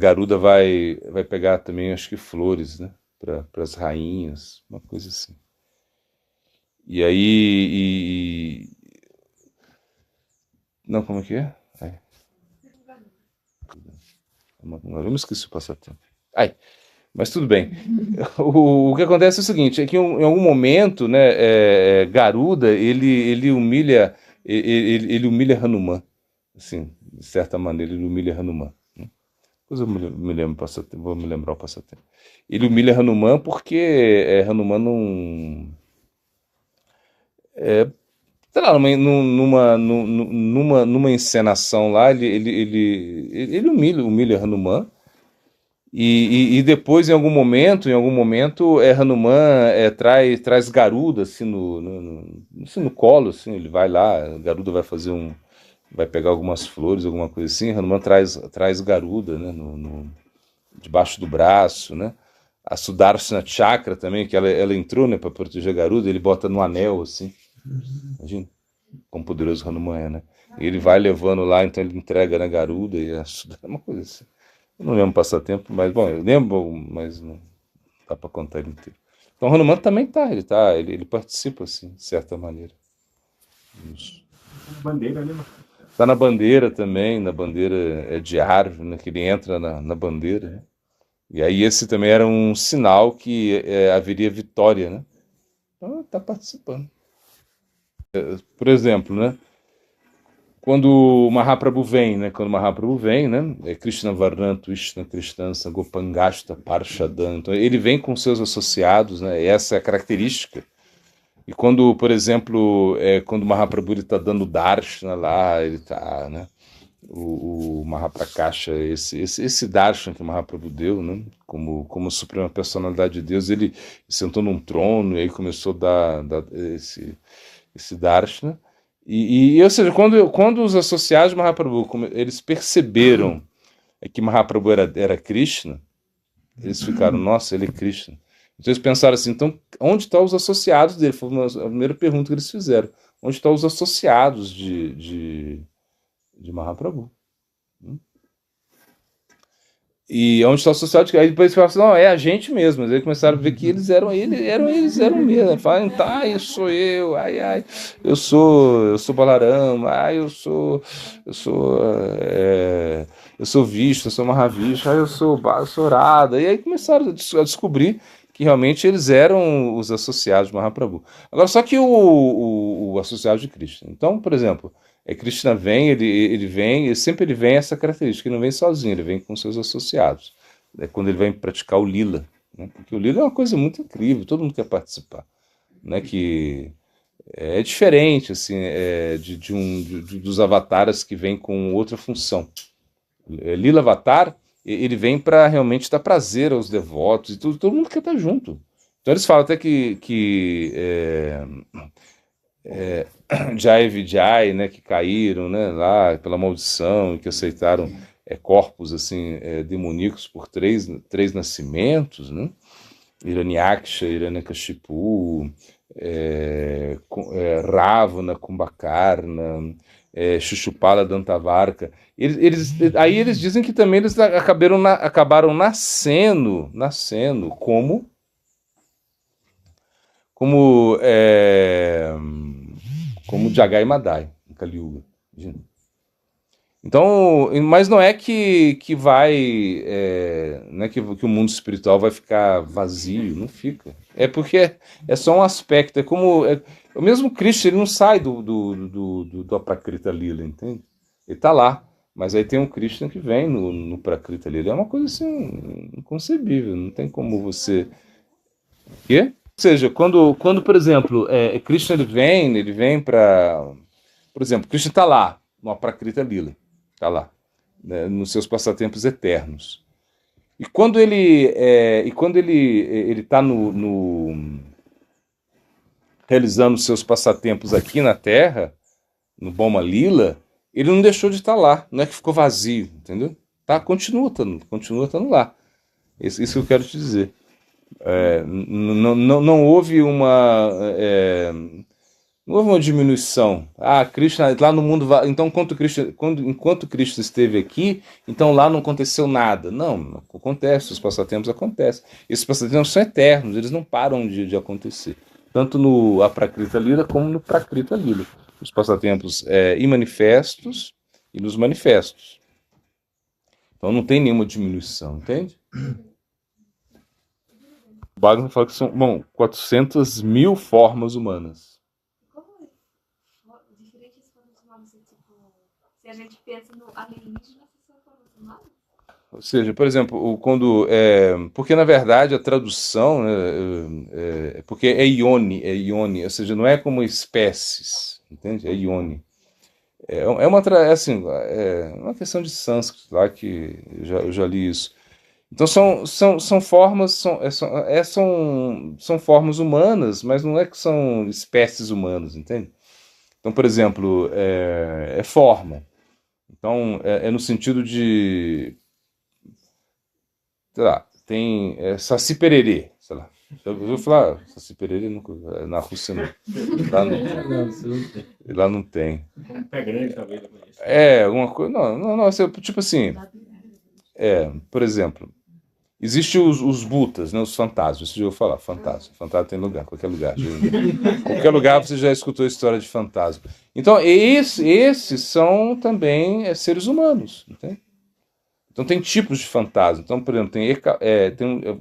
Garuda vai pegar também, acho que flores, né, para as rainhas, uma coisa assim. E aí... Não, como é que é? Eu me esqueci o passatempo. Mas tudo bem. O que acontece é o seguinte, é que em algum momento, né, Garuda, ele humilha Hanuman. Assim, de certa maneira, ele humilha Hanuman. Depois eu me lembro, vou me lembrar o passatempo. Ele humilha Hanuman porque Hanuman não... sei lá, numa encenação lá, ele humilha Hanuman. E depois, em algum momento, Hanuman traz Garuda assim no colo, assim, ele vai lá, Garuda vai fazer vai pegar algumas flores, alguma coisa assim, Hanuman traz Garuda, né, debaixo do braço, né? A Sudarshana Chakra também, que ela entrou, né, para proteger Garuda, ele bota no anel, assim, imagina, como poderoso Hanuman é, né? E ele vai levando lá, então ele entrega na Garuda e uma coisa assim. Eu não lembro o passatempo, mas, bom, eu lembro, mas não dá para contar ele inteiro. Então Hanuman também ele participa, assim, de certa maneira. Isso. Bandeira ali, Tá na bandeira também, na bandeira de árvore, né, que ele entra na bandeira, né? E aí esse também era um sinal que haveria vitória, né? Então ele tá participando. Por exemplo, né? Quando o Mahaprabhu vem, né? Quando o Mahaprabhu vem, né? É Krishna Varnantu, Krishna Kristansa, Gopangasta, Parshadan. Então ele vem com seus associados, né? Essa é a característica. E quando, por exemplo, quando o Mahaprabhu está dando Darshana lá, ele está, né? O Mahaprakasha, esse darshan que o Mahaprabhu deu, né? Como suprema personalidade de Deus, ele sentou num trono e aí começou a dar esse darshan. Ou seja, quando os associados de Mahaprabhu, eles perceberam que Mahaprabhu era Krishna, eles ficaram, nossa, ele é Krishna. Então eles pensaram assim, então onde estão os associados dele? Foi a primeira pergunta que eles fizeram. Onde estão os associados de Mahaprabhu? E onde está o social de... Aí depois eles falaram assim, não, é a gente mesmo. Aí começaram a ver que eles eram mesmo. Falaram, tá, eu sou eu, ai, eu sou Balarama, eu sou Vishnu, eu sou Mahavishnu, eu sou Radha. E aí começaram a descobrir que realmente eles eram os associados de Mahaprabhu. Agora, só que o associado de Krishna. Então, por exemplo, Krishna vem, ele vem, e sempre ele vem essa característica, ele não vem sozinho, ele vem com seus associados. É quando ele vai praticar o Lila, né? Porque o Lila é uma coisa muito incrível, todo mundo quer participar, né? Que é diferente assim, dos avatares que vêm com outra função. Lila Avatar, ele vem para realmente dar prazer aos devotos, e todo mundo quer estar junto. Então eles falam até que Jai e Vijay, né, que caíram, né, lá pela maldição, que aceitaram corpos assim demoníacos por três nascimentos, né? Hiranyaksha, Hiranyakashipu, Ravana, Kumbhakarna, Shishupala, Dantavarka. Aí eles dizem que também eles acabaram nascendo como Jagai Madai, em Kali Yuga. Então, mas não é que vai, não é que o mundo espiritual vai ficar vazio, não fica. É porque é só um aspecto, o mesmo Cristo, ele não sai do Aprakrita Lila, entende? Ele está lá, mas aí tem um Krishna que vem no Prakrita Lila, é uma coisa assim, inconcebível, não tem como você... Quê? Ou seja, quando por exemplo, Krishna ele vem para... Por exemplo, Krishna está lá, no Aprakrita Lila, está lá, né, nos seus passatempos eternos. E quando ele está realizando os seus passatempos aqui na Terra, no Boma Lila, ele não deixou de estar lá, não é que ficou vazio, entendeu? Tá, continua estando lá. Isso que eu quero te dizer. Não houve uma diminuição. Krishna lá no mundo, então enquanto Krishna esteve aqui, então lá não aconteceu nada. Não acontece, os passatempos acontecem. Esses passatempos são eternos, eles não param de acontecer. Tanto no Aprakrita Lila como no Prakrita Lila. Os passatempos imanifestos e nos manifestos. Então não tem nenhuma diminuição, entende? O Bhagavad fala que são 400 mil formas humanas. Diferentes formas humanas, tipo, se a gente pensa no alienígena, são formas humanas? Ou seja, por exemplo, porque na verdade a tradução, né, porque é ione, ou seja, não é como espécies, entende? É ione. É uma questão de sânscrito lá que eu já li isso. Então são formas, são formas humanas, mas não é que são espécies humanas, entende? Então, por exemplo, é forma. Então, no sentido de, sei lá, tem Saci Pererê, sei lá. Eu vou falar Saci Pererê na Rússia não. Lá não tem. Pé grande, talvez. Alguma coisa. Não, tipo assim. Por exemplo, Existem os Bhutas, né, os fantasmas. Você já ouviu falar? Fantasma. Fantasma tem lugar, qualquer lugar. Qualquer lugar você já escutou a história de fantasma. Então, esses são também seres humanos. Entende? Então, tem tipos de fantasma. Então, por exemplo, tem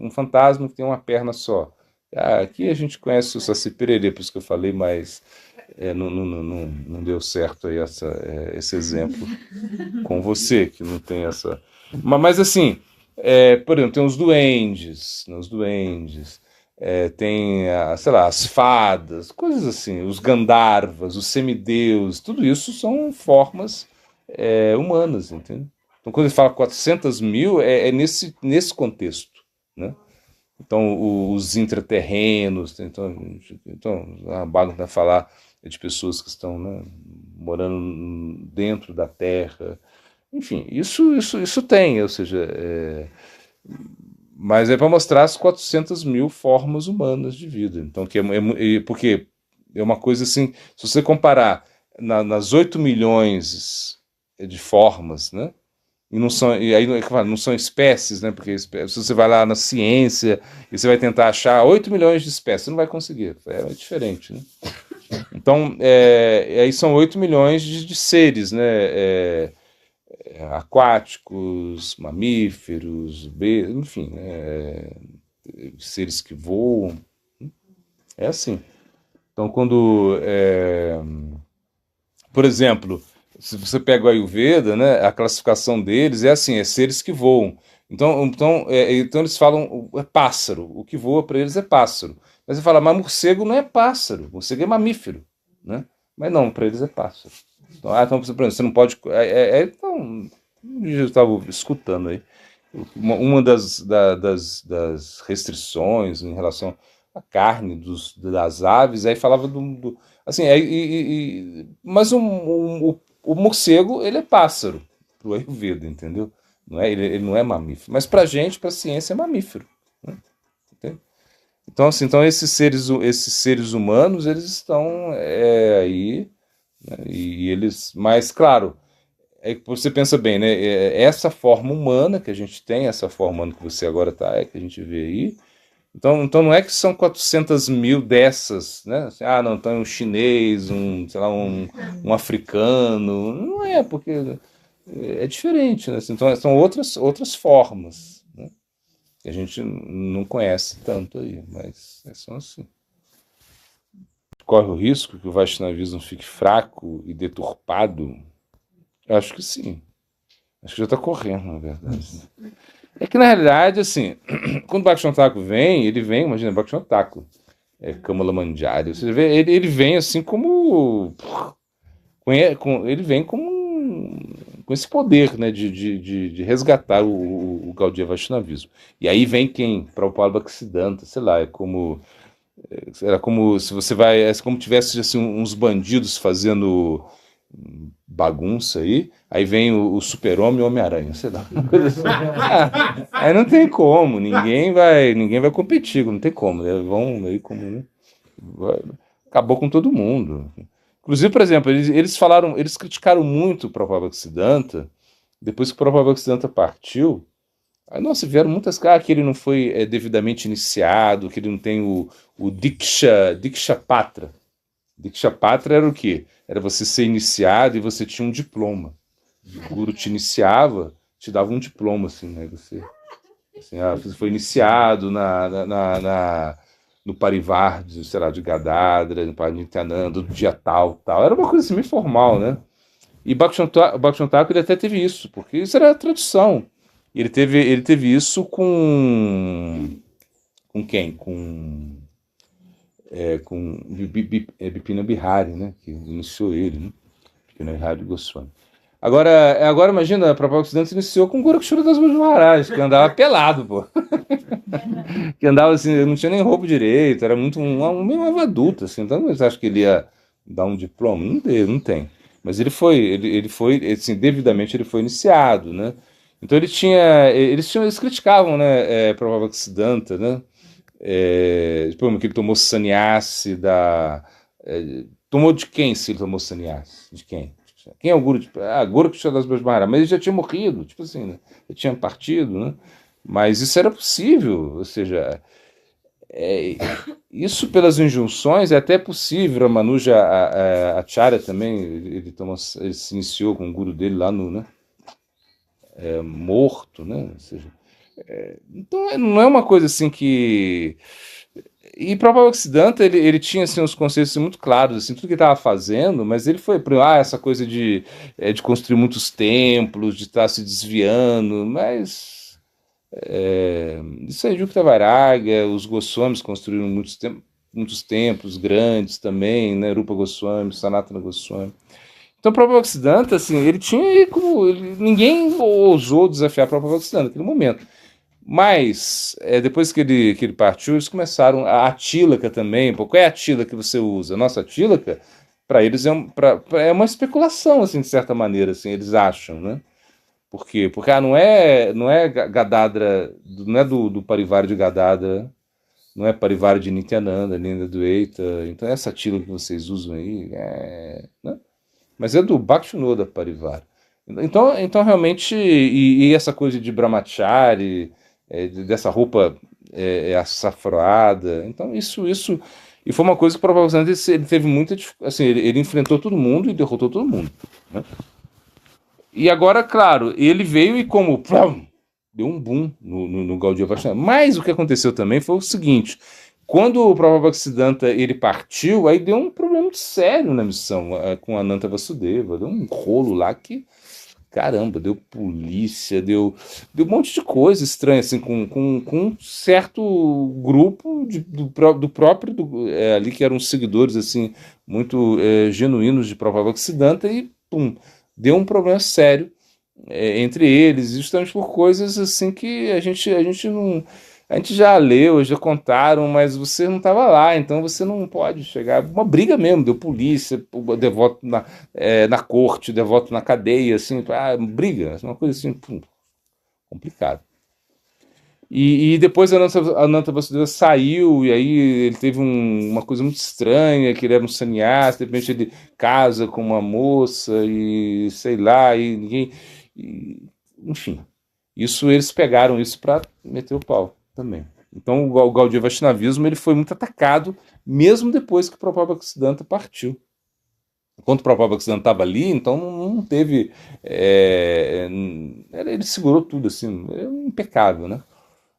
um fantasma que tem uma perna só. Aqui a gente conhece o Saci Pererê, por isso que eu falei, mas não deu certo aí esse exemplo com você, que não tem essa. Mas assim, por exemplo, tem os duendes, né, tem, sei lá, as fadas, coisas assim, os Gandharvas, os semideuses, tudo isso são formas humanas, entende? Então, quando ele fala 400 mil, é nesse contexto, né? Então, os intraterrenos, então a Bhagavad vai falar de pessoas que estão, né, morando dentro da Terra. Enfim, isso tem, ou seja, mas é para mostrar as 400 mil formas humanas de vida. Então, porque é uma coisa assim, se você comparar nas 8 milhões de formas, né? E aí não são espécies, né? Porque se você vai lá na ciência e você vai tentar achar 8 milhões de espécies, você não vai conseguir. É diferente, né? Então, aí são 8 milhões de seres, né? Aquáticos, mamíferos, enfim, né? Seres que voam. É assim. Então, por exemplo, se você pega o Ayurveda, né, a classificação deles é assim, seres que voam. Então eles falam pássaro. O que voa para eles é pássaro. Mas você fala, mas morcego não é pássaro, morcego é mamífero, né? Mas não, para eles é pássaro. Então você não pode. Então, eu estava escutando aí. Uma das restrições em relação à carne das aves, aí falava assim, mas o morcego, ele é pássaro pro Ayurveda, entendeu? Não é, ele não é mamífero. Mas pra gente, pra ciência, é mamífero. Né? Entende? Então, assim, esses seres humanos, eles estão aí, né? E eles, mas claro, que você pensa bem, né? Essa forma humana que a gente tem, essa forma humana que você agora tá, que a gente vê aí. Então não é que são 400 mil dessas, né? Assim, não, então é um chinês, sei lá, um africano. Não é, porque é diferente, né? Assim, então são outras formas, né? Que a gente não conhece tanto aí, mas são assim. Corre o risco que o Vaishnavismo fique fraco e deturpado? Eu acho que sim. Acho que já está correndo, na verdade. É que, na realidade, assim, quando o Bhaktivinoda Thakur vem, imagina, Bhaktivinoda Thakur, Kamala Manjari, você vê, ele vem assim como... Ele vem com esse poder, né, de resgatar o Gaudiya Vaishnavismo. E aí vem quem? Prabhupada Bhaktisiddhanta, sei lá, era como se você vai... É como tivesse assim, uns bandidos fazendo bagunça aí vem o Super-Homem e o Homem-Aranha, sei lá. Aí não tem como, ninguém vai competir, não tem como, né? Vão meio como, né? Acabou com todo mundo. Inclusive, por exemplo, eles criticaram muito o Prabhupada Bhaktisiddhanta, depois que o Prabhupada Bhaktisiddhanta partiu, aí, nossa, vieram muitas caras que ele não foi devidamente iniciado, que ele não tem o Diksha Patra. Diksha Patra era o quê? Era você ser iniciado e você tinha um diploma. O guru te iniciava, te dava um diploma, assim, né? Você foi iniciado no Parivar, sei lá, de Gadadra, no Parinityananda, do dia tal. Era uma coisa assim, meio formal, né? E Bhaktivinoda Thakur, ele até teve isso, porque isso era a tradução. Ele teve isso com quem? Com Bipina Bihari, né? Que iniciou ele, né? Bipina Bihari Goswami. Agora imagina, a Prabhupada Ocidental iniciou com o Gorakshura das Maharaj, que andava pelado, pô. Que andava assim, não tinha nem roupa direito, era muito meio adulto, assim. Então você acha que ele ia dar um diploma? Não tem. Mas ele foi, assim, devidamente ele foi iniciado, né? Então eles criticavam, né, Prabhupada Ocidental, né? Que ele tomou sannyasi tomou de quem se ele tomou sannyasi? De quem? Quem é o Guru? Guru Krishna das Maharaj, mas ele já tinha morrido, tipo assim, né? Ele tinha partido, né? Mas isso era possível, ou seja, é, isso pelas injunções é até possível. A Manuja Acharya também, ele se iniciou com o guru dele lá no, né, morto, né? Ou seja, então não é uma coisa assim que... E Prabhupada ele tinha assim, uns conceitos assim, muito claros, assim, tudo que ele estava fazendo, mas ele foi, essa coisa de construir muitos templos, de estar se desviando, mas isso é Yukta Vairagya, os Goswamis construíram muitos templos grandes também, né? Rupa Goswami, Sanatana Goswami. Então, Prabhupada assim, ele tinha como... ninguém ousou desafiar Prabhupada naquele momento. Mas, depois que ele partiu, eles começaram... A tílaca também. Pô, qual é a tílaca que você usa? Nossa, a tílaca, para eles, é uma especulação, assim, de certa maneira, assim, eles acham, né? Por quê? Porque não é Gadadra, não é do Parivar de Gadadra, não é Parivar de Nityananda, nem da Dvaita. Então, essa tílaca que vocês usam aí, né? Mas é do Bhaktivinoda Parivar. Então realmente, e essa coisa de Brahmachari, dessa roupa açafroada, então isso, e foi uma coisa que provavelmente ele teve muita dificuldade, assim, ele enfrentou todo mundo e derrotou todo mundo, né? E agora, claro, ele veio e como plum, deu um boom no Gaudiya Vaishnava. Mas o que aconteceu também foi o seguinte: quando o Prabhupada ele partiu, aí deu um problema muito sério na missão com a Ananta Vasudeva, deu um rolo lá que, caramba, deu polícia, deu um monte de coisa estranha, assim, com um certo grupo do próprio ali, que eram seguidores, assim, muito genuínos de Prabhupada e, pum, deu um problema sério entre eles, justamente por coisas assim que a gente não... A gente já leu, já contaram, mas você não estava lá, então você não pode chegar. Uma briga mesmo, deu polícia, devoto na corte, devoto na cadeia, assim, briga, uma coisa assim, complicado. E depois a Ananta Vasudeva saiu, e aí ele teve uma coisa muito estranha, que ele era um sannyasi, de repente ele casa com uma moça, e sei lá, e ninguém... enfim, eles pegaram isso para meter o pau também. Então o Gaudiya Vaishnavismo ele foi muito atacado, mesmo depois que o Prabhupada partiu. Enquanto o Prabhupada estava ali, então não teve... ele segurou tudo, assim, impecável, né?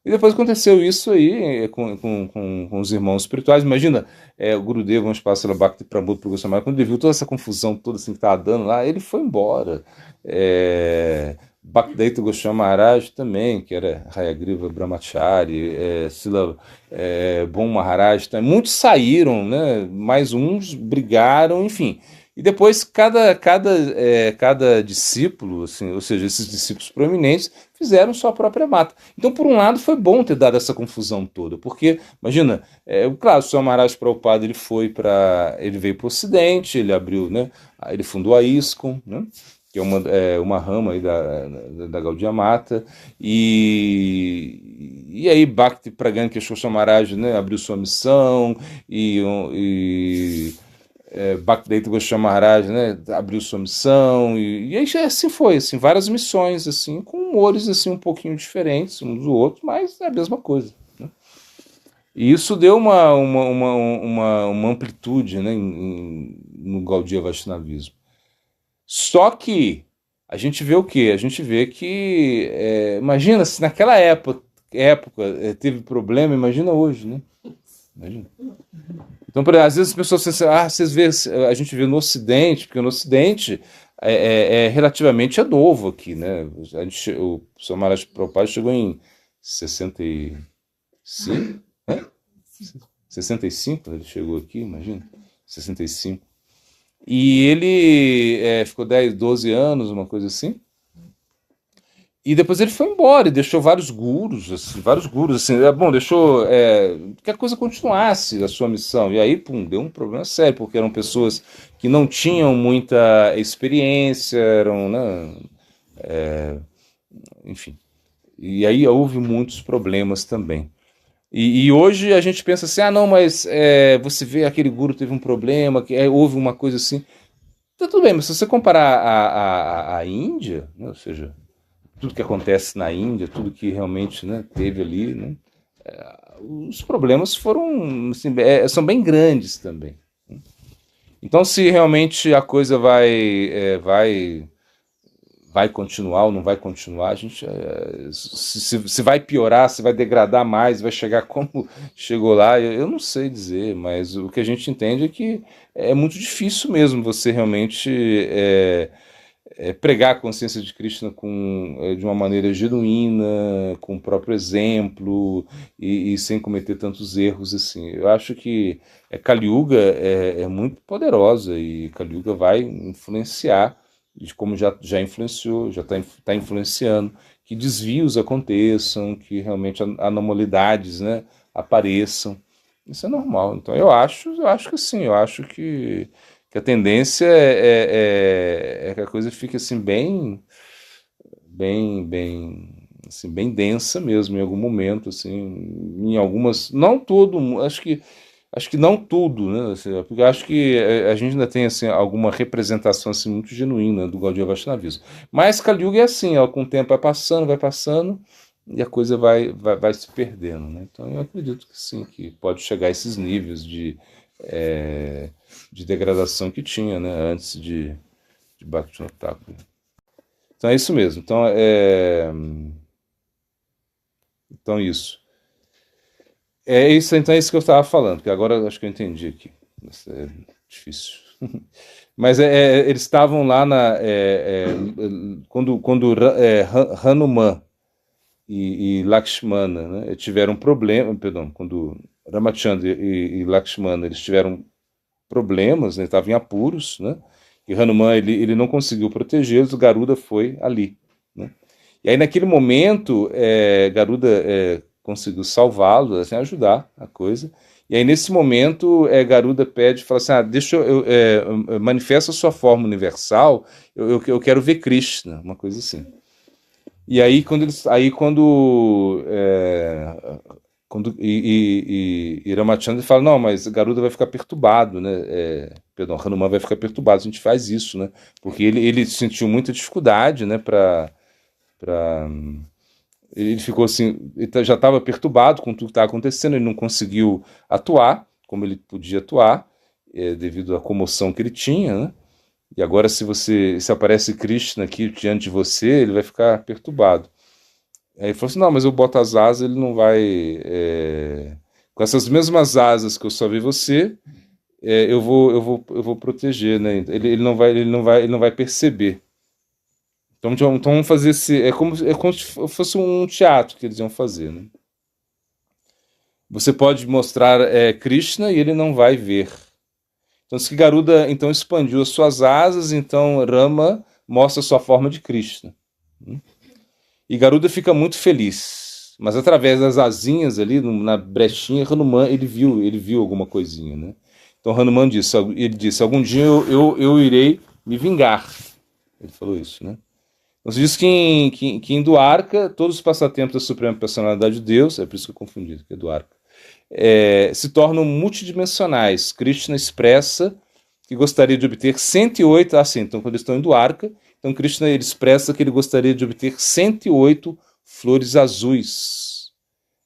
E depois aconteceu isso aí com os irmãos espirituais. Imagina, o Gurudeva, vamos passar Bhakti Prabhupada para o Goswami, quando ele viu toda essa confusão toda assim, que estava dando lá, ele foi embora. Bhaktivedanta Goswami Maharaj também, que era Hayagriva Brahmachari, Srila Bom Maharaj também. Muitos saíram, né? Mais uns brigaram, enfim. E depois cada discípulo, assim, ou seja, esses discípulos proeminentes, fizeram sua própria mata. Então, por um lado, foi bom ter dado essa confusão toda, porque, imagina, claro, o Swami Maharaj Prabhupada ele veio para o Ocidente, ele abriu, né, ele fundou a ISKCON, né, que é uma rama aí da Gaudiya Mata, e aí Bhakti Pragyan Keshava Maharaj, né, abriu sua missão, e Bhaktivedanta Goswami Maharaj, né, abriu sua missão, e aí assim foi, assim, várias missões, assim, com humores assim, um pouquinho diferentes uns do outro, mas é a mesma coisa, né? E isso deu uma amplitude, né, no Gaudiya Vaishnavismo. Só que a gente vê o quê? A gente vê que, imagina, se naquela época teve problema, imagina hoje, né? Imagina. Então, às vezes as pessoas pensam, a gente vê no Ocidente, porque no Ocidente relativamente novo aqui, né? O Swami Maharaj Prabhupada chegou em 65, né? 65, ele chegou aqui, imagina, 65. E ele ficou 10, 12 anos, uma coisa assim. E depois ele foi embora e deixou vários gurus, assim, deixou que a coisa continuasse a sua missão. E aí, pum, deu um problema sério, porque eram pessoas que não tinham muita experiência, né, enfim. E aí houve muitos problemas também. E hoje a gente pensa assim, não, mas você vê aquele guru teve um problema, que houve uma coisa assim. Tá tudo bem, mas se você comparar a Índia, né, ou seja, tudo que acontece na Índia, tudo que realmente, né, teve ali, né, os problemas foram, assim, são bem grandes também. Então, se realmente a coisa vai continuar ou não vai continuar, a gente, se vai piorar, se vai degradar mais, vai chegar como chegou lá, eu não sei dizer, mas o que a gente entende é que é muito difícil mesmo você realmente pregar a consciência de Krishna de uma maneira genuína, com o próprio exemplo e sem cometer tantos erros assim. Eu acho que Kali Yuga é muito poderosa e Kali Yuga vai influenciar, como já influenciou, já está influenciando, que desvios aconteçam, que realmente anormalidades, né, apareçam. Isso é normal. Então eu acho que sim, eu acho que a tendência é que a coisa fique assim assim, bem densa mesmo em algum momento, assim, em algumas, não todo, acho que não tudo, né? Assim, porque acho que a gente ainda tem assim alguma representação assim muito genuína do Gaudiya Vaishnavismo. Mas Kali Yuga é assim, ó, com o tempo vai passando e a coisa vai se perdendo, né? Então eu acredito que sim, que pode chegar a esses níveis de degradação que tinha, né, antes de Bhaktivinoda Thakur. Então é isso mesmo. Então isso. Então é isso que eu estava falando, que agora acho que eu entendi aqui. Isso é difícil. Mas eles estavam lá quando Hanuman e Lakshmana, né, tiveram problema, perdão, quando Ramachandra e Lakshmana eles tiveram problemas, né, estavam em apuros, né, e Hanuman ele não conseguiu protegê-los, o Garuda foi ali, né. E aí naquele momento Garuda conseguiu salvá-lo, assim, ajudar a coisa. E aí nesse momento Garuda pede, fala assim, deixa manifesta a sua forma universal, eu quero ver Krishna, uma coisa assim. E aí quando Ramachandra fala, não, mas Garuda vai ficar perturbado, né? Perdão, Hanuman vai ficar perturbado se a gente faz isso, né? Porque ele sentiu muita dificuldade, né? Ele ficou assim, ele já estava perturbado com tudo que estava acontecendo, ele não conseguiu atuar como ele podia atuar, devido à comoção que ele tinha, né? E agora se aparece Krishna aqui diante de você, ele vai ficar perturbado. Aí ele falou assim, não, mas eu boto as asas, ele não vai... com essas mesmas asas que eu só vi você, eu vou proteger, né? Ele não vai perceber. Então vamos fazer é como se fosse um teatro que eles iam fazer, né? Você pode mostrar Krishna e ele não vai ver. Então, se Garuda então expandiu as suas asas, então Rama mostra a sua forma de Krishna. E Garuda fica muito feliz. Mas através das asinhas ali, na brechinha, Hanuman, ele viu alguma coisinha, né? Então Hanuman disse, algum dia eu irei me vingar. Ele falou isso, né? Então se diz que em Dwarka, todos os passatempos da Suprema Personalidade de Deus, é por isso que eu confundi, que é Dwarka, se tornam multidimensionais. Krishna expressa que gostaria de obter 108, então quando eles estão em Dwarka, então Krishna ele expressa que ele gostaria de obter 108 flores azuis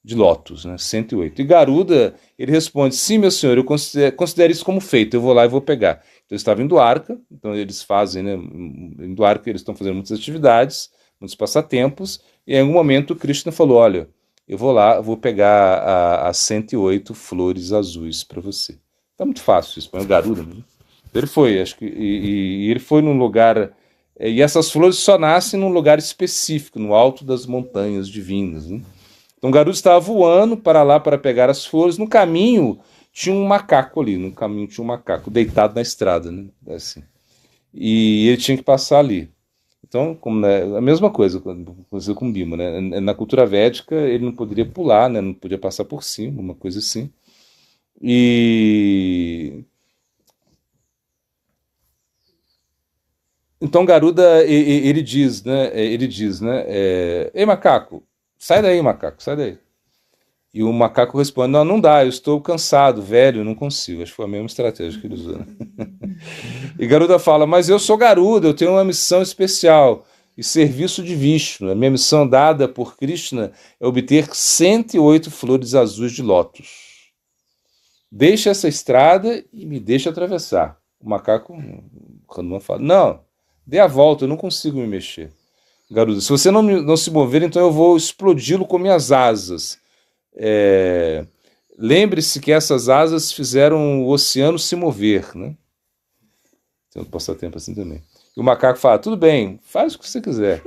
de lótus, né? 108. E Garuda, ele responde, sim, meu senhor, eu considero isso como feito, eu vou lá e vou pegar. Então eu estava em Dwarka, então eles fazem, né? Em Dwarka eles estão fazendo muitas atividades, muitos passatempos, e em algum momento Krishna falou, olha, eu vou lá, vou pegar as 108 flores azuis para você. Tá muito fácil isso, põe o Garuda, né? Ele foi, acho que, e ele foi num lugar, e essas flores só nascem num lugar específico, no alto das montanhas divinas, né? Então Garuda estava voando para lá para pegar as flores, no caminho tinha um macaco ali, deitado na estrada, né? Assim. E ele tinha que passar ali. Então, como, né, a mesma coisa com Bhima, né? Na cultura védica ele não poderia pular, né? Não podia passar por cima, uma coisa assim. Então Garuda ele diz, né? Ei macaco, sai daí, macaco, sai daí. E o macaco responde, não dá, eu estou cansado, velho, não consigo. Acho que foi a mesma estratégia que ele usou, né? E Garuda fala, mas eu sou Garuda, eu tenho uma missão especial. e serviço de Vishnu. A minha missão dada por Krishna é obter 108 flores azuis de lótus. Deixa essa estrada e me deixa atravessar. O macaco, Hanuman fala, não, dê a volta, eu não consigo me mexer. Garuda, se você não se mover, então eu vou explodi-lo com minhas asas. Lembre-se que essas asas fizeram o oceano se mover, né? Tem um passatempo assim também. E o macaco fala, tudo bem, faz o que você quiser.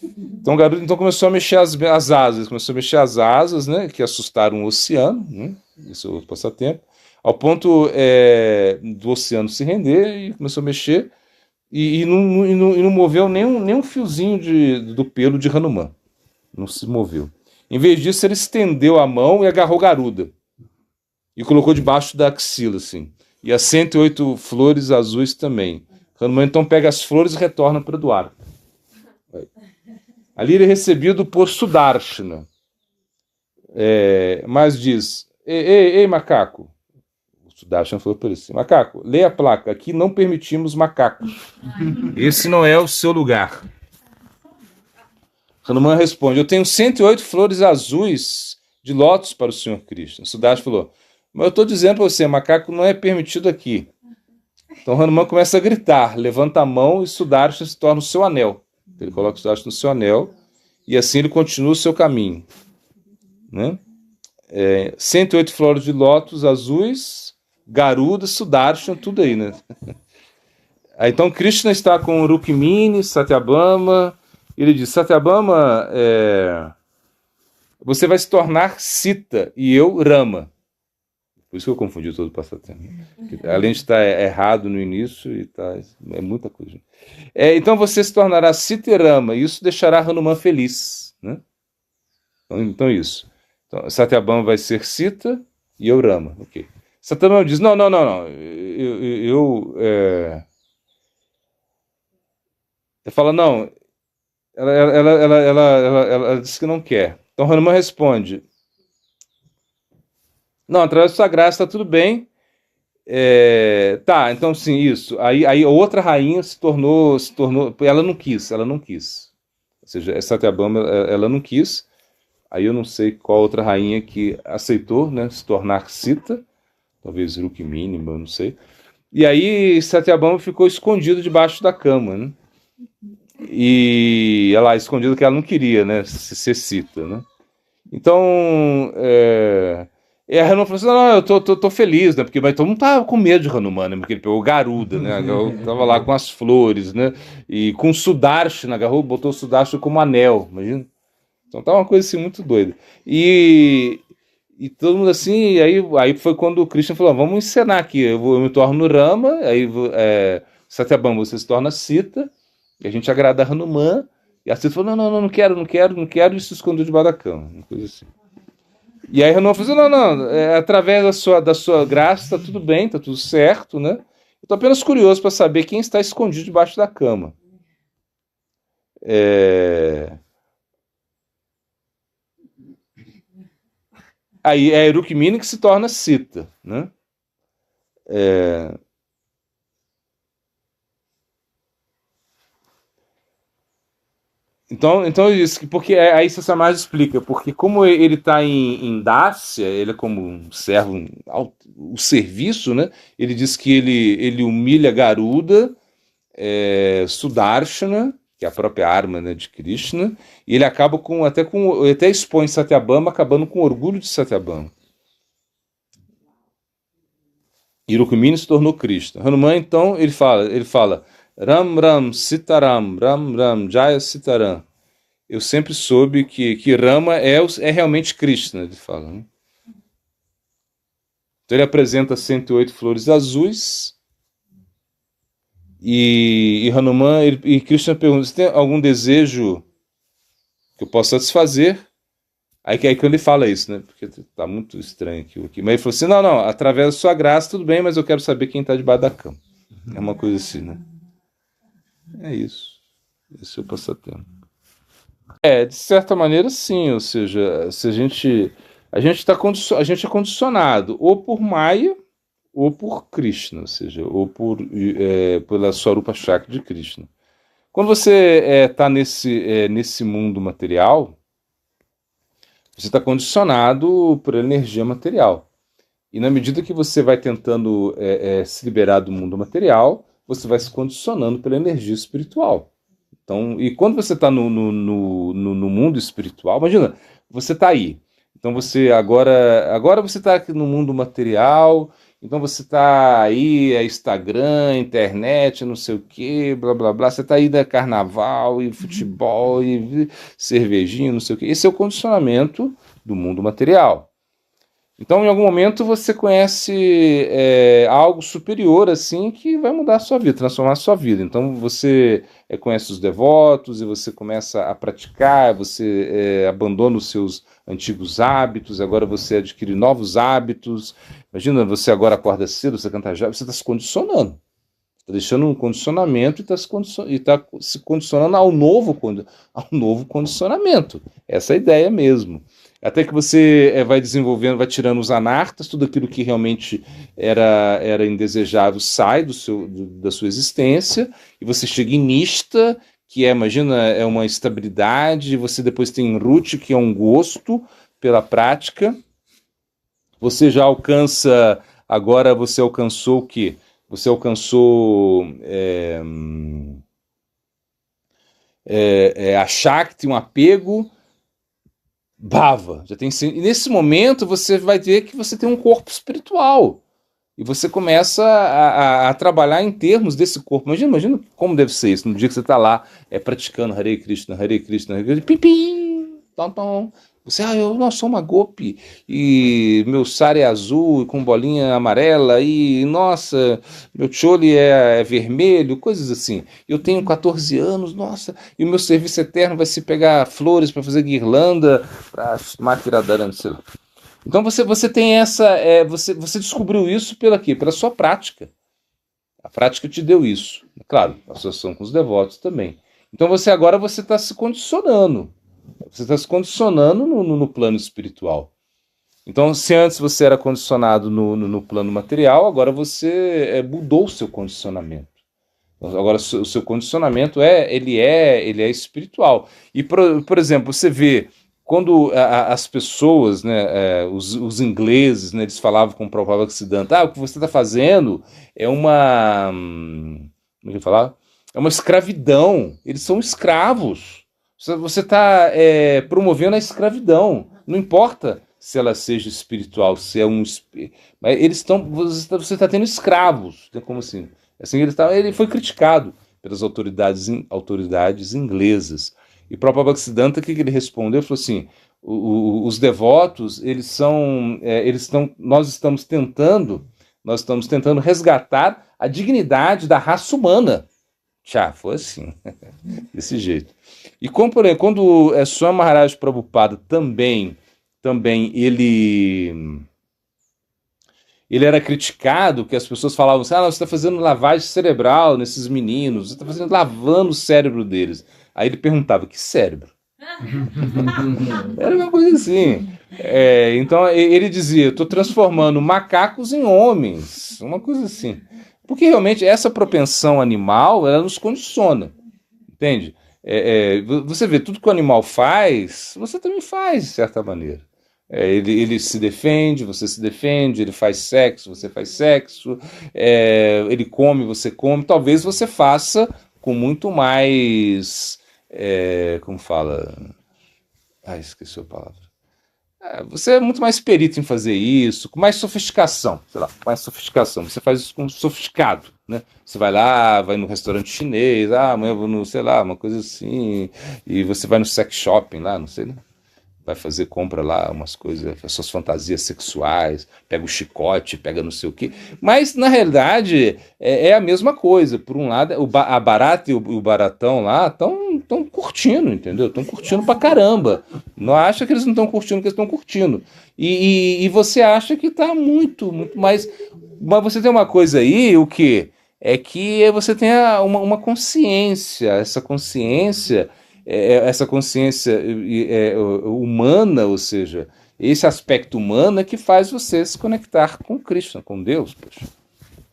Então o Garuda começou a mexer as asas, começou a mexer as asas, né, que assustaram o oceano, né? Isso é outro passatempo, ao ponto do oceano se render e começou a mexer e não moveu nem um fiozinho do pelo de Hanuman. Não se moveu. Em vez disso, ele estendeu a mão e agarrou Garuda. E colocou debaixo da axila, assim. E as 108 flores azuis também. Hanuman então pega as flores e retorna para Dwarka. Ali ele é recebido por Sudarshana. Mas diz, ei, macaco. O Sudarshana falou para ele assim, macaco, lê a placa, aqui não permitimos macacos. Esse não é o seu lugar. Hanuman responde, eu tenho 108 flores azuis de lótus para o Senhor Krishna. Sudarshana falou, mas eu estou dizendo para você, macaco não é permitido aqui. Então Hanuman começa a gritar, levanta a mão e Sudarshana se torna o seu anel. Ele coloca o Sudarshana no seu anel e assim ele continua o seu caminho. Né? 108 flores de lótus azuis, Garuda, Sudarshana, tudo aí, né? Aí, então Krishna está com Rukmini, Satyabhama. Ele diz, Satyabhama, você vai se tornar Sita e eu Rama. Por isso que eu confundi todo o passatempo. Além de estar errado no início, é muita coisa. Então você se tornará Sita e Rama, e isso deixará Hanuman feliz. Né? Então isso. Então, Satyabhama vai ser Sita e eu Rama. Okay. Satyabhama diz, não. Ele fala, não, ela diz que não quer. Então Hanuman responde, não, através da sua graça está tudo bem. Tá, então sim, isso. Aí a outra rainha se tornou. Ela não quis. Ou seja, Satyabhama, ela não quis. Aí eu não sei qual outra rainha que aceitou, né, se tornar Sita. Talvez Rukmini, eu não sei. E aí Satyabhama ficou escondido debaixo da cama, né? E ela escondido que ela não queria, né, ser Sita, né? Então, e a Hanuman falou assim, não, eu tô feliz, né? Porque mas todo mundo tava com medo de Hanuman, né? Porque ele pegou Garuda, né? Tava lá com as flores, né? E com Sudarshana, botou o Sudarshana como anel, imagina? Então tá uma coisa assim muito doida. E todo mundo assim, aí foi quando o Krishna falou, vamos encenar aqui, eu me torno Rama, aí Satyabhama, você se torna Sita, e a gente agrada a Hanuman, e a Sita falou, não quero, e se escondeu debaixo da cama, uma coisa assim. E aí Hanuman falou assim, não, através da sua graça tá tudo bem, tá tudo certo, né? Eu tô apenas curioso para saber quem está escondido debaixo da cama. Aí é Rukmini que se torna Sita, né? Então ele disse que porque aí Sasamaj explica, porque como ele está em Dácia, ele é como um servo, o serviço, né? Ele diz que ele humilha Garuda, Sudarshana, que é a própria arma, né, de Krishna, e ele acaba até expõe Satyabhama, acabando com o orgulho de Satyabhama. E Rukmini se tornou Krishna. Hanuman, então, ele fala Ram Ram Sitaram, Ram Ram Jaya Sitaram. Eu sempre soube que Rama é realmente Krishna, ele fala. Né? Então ele apresenta 108 flores azuis e Hanuman e Krishna pergunta, se tem algum desejo que eu possa satisfazer? Aí quando ele fala isso, né? Porque tá muito estranho aqui. Mas ele falou assim, não, através da sua graça, tudo bem, mas eu quero saber quem está debaixo da cama. É uma coisa assim, né? É isso. Esse é o passatempo. De certa maneira, sim. Ou seja, se a gente é condicionado ou por Maya ou por Krishna, ou seja, ou pela Swarupa Shakti de Krishna. Quando você está nesse mundo material, você está condicionado por energia material. E na medida que você vai tentando se liberar do mundo material, você vai se condicionando pela energia espiritual. Então, e quando você está no mundo espiritual, imagina, você está aí. Então você agora você está aqui no mundo material, então você está aí, Instagram, internet, não sei o que, blá blá blá, você está aí da carnaval e futebol e cervejinha, não sei o que. Esse é o condicionamento do mundo material. Então, em algum momento, você conhece algo superior, assim, que vai mudar a sua vida, transformar a sua vida. Então, você conhece os devotos e você começa a praticar, você abandona os seus antigos hábitos, agora você adquire novos hábitos. Imagina, você agora acorda cedo, você canta já, você está se condicionando. Está deixando um condicionamento e está se condicionando ao novo condicionamento. Essa é a ideia mesmo. Até que você vai desenvolvendo, vai tirando os anartas, tudo aquilo que realmente era indesejável sai da sua existência, e você chega em nista, que imagina, é uma estabilidade, você depois tem ruti, que é um gosto pela prática. Você já alcança, agora você alcançou o quê? Você alcançou a Shakti, um apego, Bhava. E nesse momento você vai ver que você tem um corpo espiritual. E você começa a trabalhar em termos desse corpo. Imagina como deve ser isso. No dia que você está lá praticando Hare Krishna, Hare Krishna, Hare Krishna, pim, pim, tom, tom. Você, eu sou uma gopi, e meu sari é azul, com bolinha amarela, e nossa, meu chole é vermelho, coisas assim. Eu tenho 14 anos, nossa, e o meu serviço eterno vai se pegar flores para fazer guirlanda, para Makiradarana, sei lá. Então você tem essa, você descobriu isso pela quê? Pela sua prática. A prática te deu isso. Claro, a associação com os devotos também. Então agora você está se condicionando. Você está se condicionando no plano espiritual. Então, se antes você era condicionado no plano material, agora você mudou o seu condicionamento. Agora o seu condicionamento ele é espiritual. E, por exemplo, você vê, quando as pessoas, né, os ingleses, né, eles falavam com o Prabhupada Bhaktisiddhanta, o que você está fazendo é uma... Como é que eu falar? É uma escravidão. Eles são escravos. Você está promovendo a escravidão. Não importa se ela seja espiritual, se é um... Mas eles estão... Você está tendo escravos. Né? Como assim? Ele foi criticado pelas autoridades inglesas. E o próprio Bhaktisiddhanta, o que ele respondeu? Ele falou assim, os devotos, nós estamos tentando resgatar a dignidade da raça humana. Foi assim, desse jeito. E quando Swami Maharaj Prabhupada também ele era criticado, que as pessoas falavam assim, você está fazendo lavagem cerebral nesses meninos, você está lavando o cérebro deles. Aí ele perguntava, que cérebro? Era uma coisa assim. Então ele dizia, estou transformando macacos em homens, uma coisa assim. Porque realmente essa propensão animal, ela nos condiciona, entende? Você vê, tudo que o animal faz, você também faz, de certa maneira. Ele se defende, você se defende, ele faz sexo, você faz sexo, ele come, você come. Talvez você faça com muito mais... como fala? Esqueci a palavra. Você é muito mais perito em fazer isso, com mais sofisticação, sei lá, mais sofisticação. Você faz isso com sofisticado, né? Você vai no restaurante chinês, amanhã eu vou no, sei lá, uma coisa assim, e você vai no sex shopping lá, não sei, né? Vai fazer compra lá, umas coisas, suas fantasias sexuais, pega o chicote, pega não sei o quê. Mas, na realidade, é a mesma coisa. Por um lado, a Barata e o Baratão lá estão curtindo, entendeu? Estão curtindo pra caramba. Não acha que eles não estão curtindo, que eles estão curtindo. E você acha que está muito, muito mais... Mas você tem uma coisa aí, o quê? É que você tem uma consciência, essa consciência humana, ou seja, esse aspecto humano é que faz você se conectar com Krishna, com Deus. Poxa.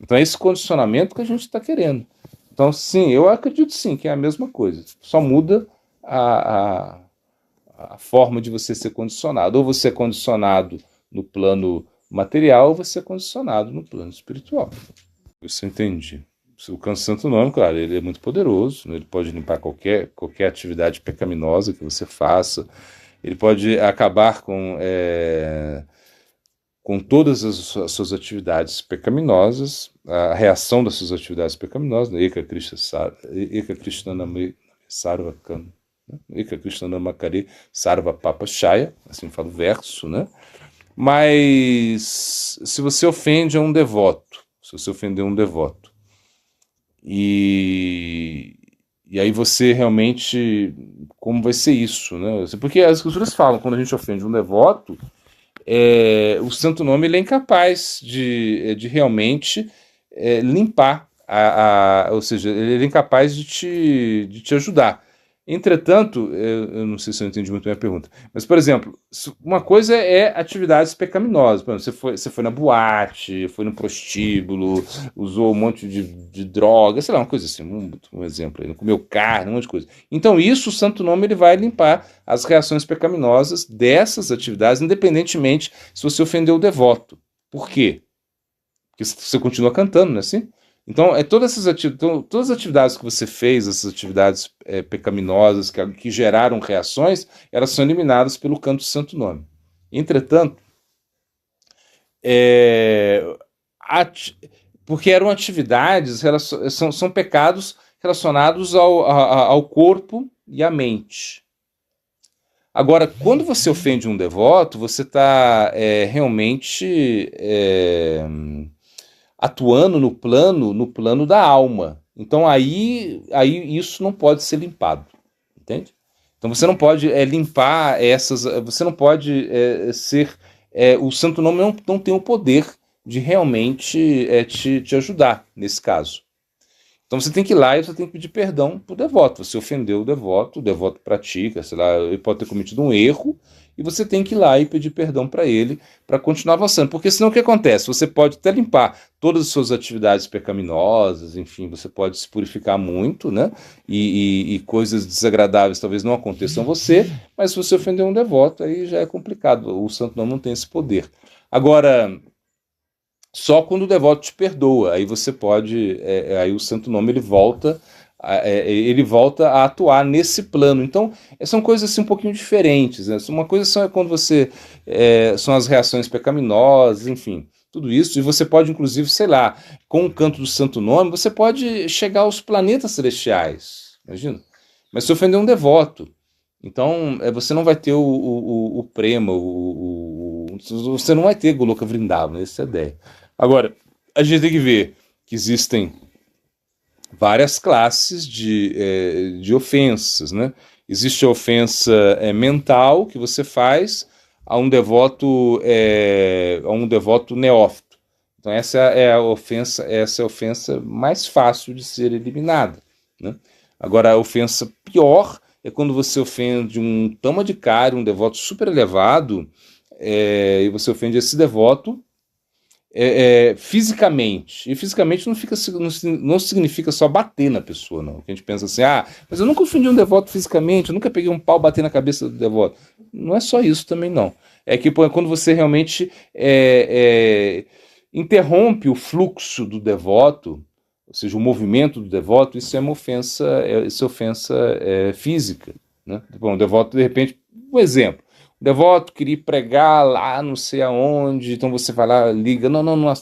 Então é esse condicionamento que a gente está querendo. Então, sim, eu acredito sim que é a mesma coisa. Só muda a forma de você ser condicionado. Ou você é condicionado no plano material, ou você é condicionado no plano espiritual. Isso eu entendi. O Canto Santo Nome, claro, ele é muito poderoso, né? Ele pode limpar qualquer atividade pecaminosa que você faça, ele pode acabar com todas as suas atividades pecaminosas, a reação das suas atividades pecaminosas, né? Eka Krishna Name Sarva Kam, né? Eka Krishna Namakare Sarva Papachaya, assim fala o verso, né? Mas se você ofende a um devoto, se você ofender um devoto, e aí você realmente, como vai ser isso, né? Porque as escrituras falam, quando a gente ofende um devoto, o santo nome ele é incapaz de realmente limpar, ou seja, ele é incapaz de te ajudar. Entretanto, eu não sei se eu entendi muito bem a pergunta, mas, por exemplo, uma coisa é atividades pecaminosas. Por exemplo, você foi na boate, foi no prostíbulo, usou um monte de droga, sei lá, uma coisa assim, um exemplo aí, comeu carne, um monte de coisa. Então, isso, o santo nome, ele vai limpar as reações pecaminosas dessas atividades, independentemente se você ofendeu o devoto. Por quê? Porque você continua cantando, não é assim? Então, todas as atividades que você fez, essas atividades pecaminosas que geraram reações, elas são eliminadas pelo canto do santo nome. Entretanto, porque eram atividades, são pecados relacionados ao corpo e à mente. Agora, quando você ofende um devoto, você está realmente atuando no plano da alma. Então aí isso não pode ser limpado, entende? Então você não pode limpar essas, você não pode ser, o santo nome não tem o poder de realmente te ajudar nesse caso. Então você tem que ir lá e você tem que pedir perdão pro devoto. Você ofendeu o devoto pratica, sei lá, ele pode ter cometido um erro, e você tem que ir lá e pedir perdão para ele, para continuar avançando. Porque senão o que acontece? Você pode até limpar todas as suas atividades pecaminosas, enfim, você pode se purificar muito, né? E coisas desagradáveis talvez não aconteçam a você, mas se você ofender um devoto, aí já é complicado. O santo não tem esse poder. Agora, só quando o devoto te perdoa, aí você pode, aí o santo nome ele volta a atuar nesse plano. Então, são coisas assim um pouquinho diferentes, né? Uma coisa é quando você são as reações pecaminosas, enfim, tudo isso. E você pode, inclusive, sei lá, com o canto do santo nome, você pode chegar aos planetas celestiais, imagina. Mas se ofender um devoto, então você não vai ter o prema, você não vai ter Goloka Vrindavan, essa é a ideia. Agora, a gente tem que ver que existem várias classes de ofensas, né? Existe a ofensa mental que você faz a um devoto neófito. Então essa é a ofensa mais fácil de ser eliminada, né? Agora, a ofensa pior é quando você ofende um Tamadikari, um devoto super elevado, e você ofende esse devoto fisicamente. E fisicamente não significa só bater na pessoa, não. A gente pensa assim, mas eu nunca ofendi um devoto fisicamente, eu nunca peguei um pau bater na cabeça do devoto. Não é só isso também, não. É que quando você realmente interrompe o fluxo do devoto, ou seja, o movimento do devoto, isso é uma ofensa, física, né? Bom, o devoto, de repente, um exemplo, o devoto queria pregar lá não sei aonde, então você vai lá, liga, não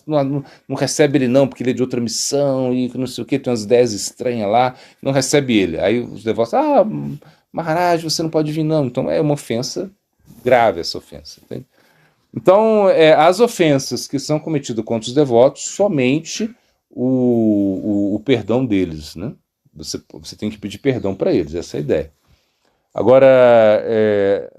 recebe ele não, porque ele é de outra missão, e não sei o que, tem umas ideias estranhas lá, não recebe ele. Aí os devotos, Maharaj, você não pode vir não. Então é uma ofensa grave essa ofensa, entende? Então, as ofensas que são cometidas contra os devotos, somente o perdão deles, né? Você tem que pedir perdão para eles, essa é a ideia. Agora,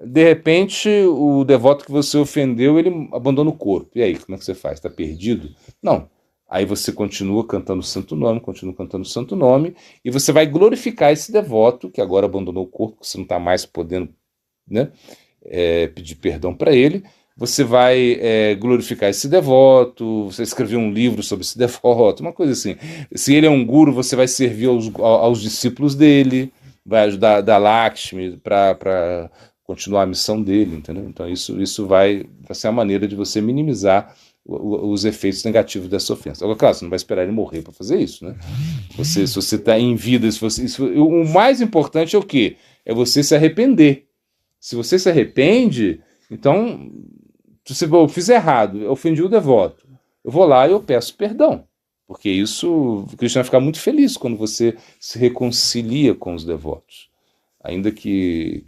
de repente, o devoto que você ofendeu, ele abandona o corpo. E aí, como é que você faz? Está perdido? Não. Aí você continua cantando o santo nome, e você vai glorificar esse devoto que agora abandonou o corpo, que você não está mais podendo, né, pedir perdão para ele. você vai glorificar esse devoto, você escrever um livro sobre esse devoto, uma coisa assim. Se ele é um guru, você vai servir aos discípulos dele, vai ajudar da Lakshmi para continuar a missão dele, entendeu? Então isso vai ser a maneira de você minimizar os efeitos negativos dessa ofensa. Agora, claro, você não vai esperar ele morrer para fazer isso, né? Se você está em vida, o mais importante é o quê? É você se arrepender. Se você se arrepende, então, se eu fiz errado, eu ofendi o devoto, eu vou lá e eu peço perdão. Porque isso, o Krishna vai ficar muito feliz quando você se reconcilia com os devotos. Ainda que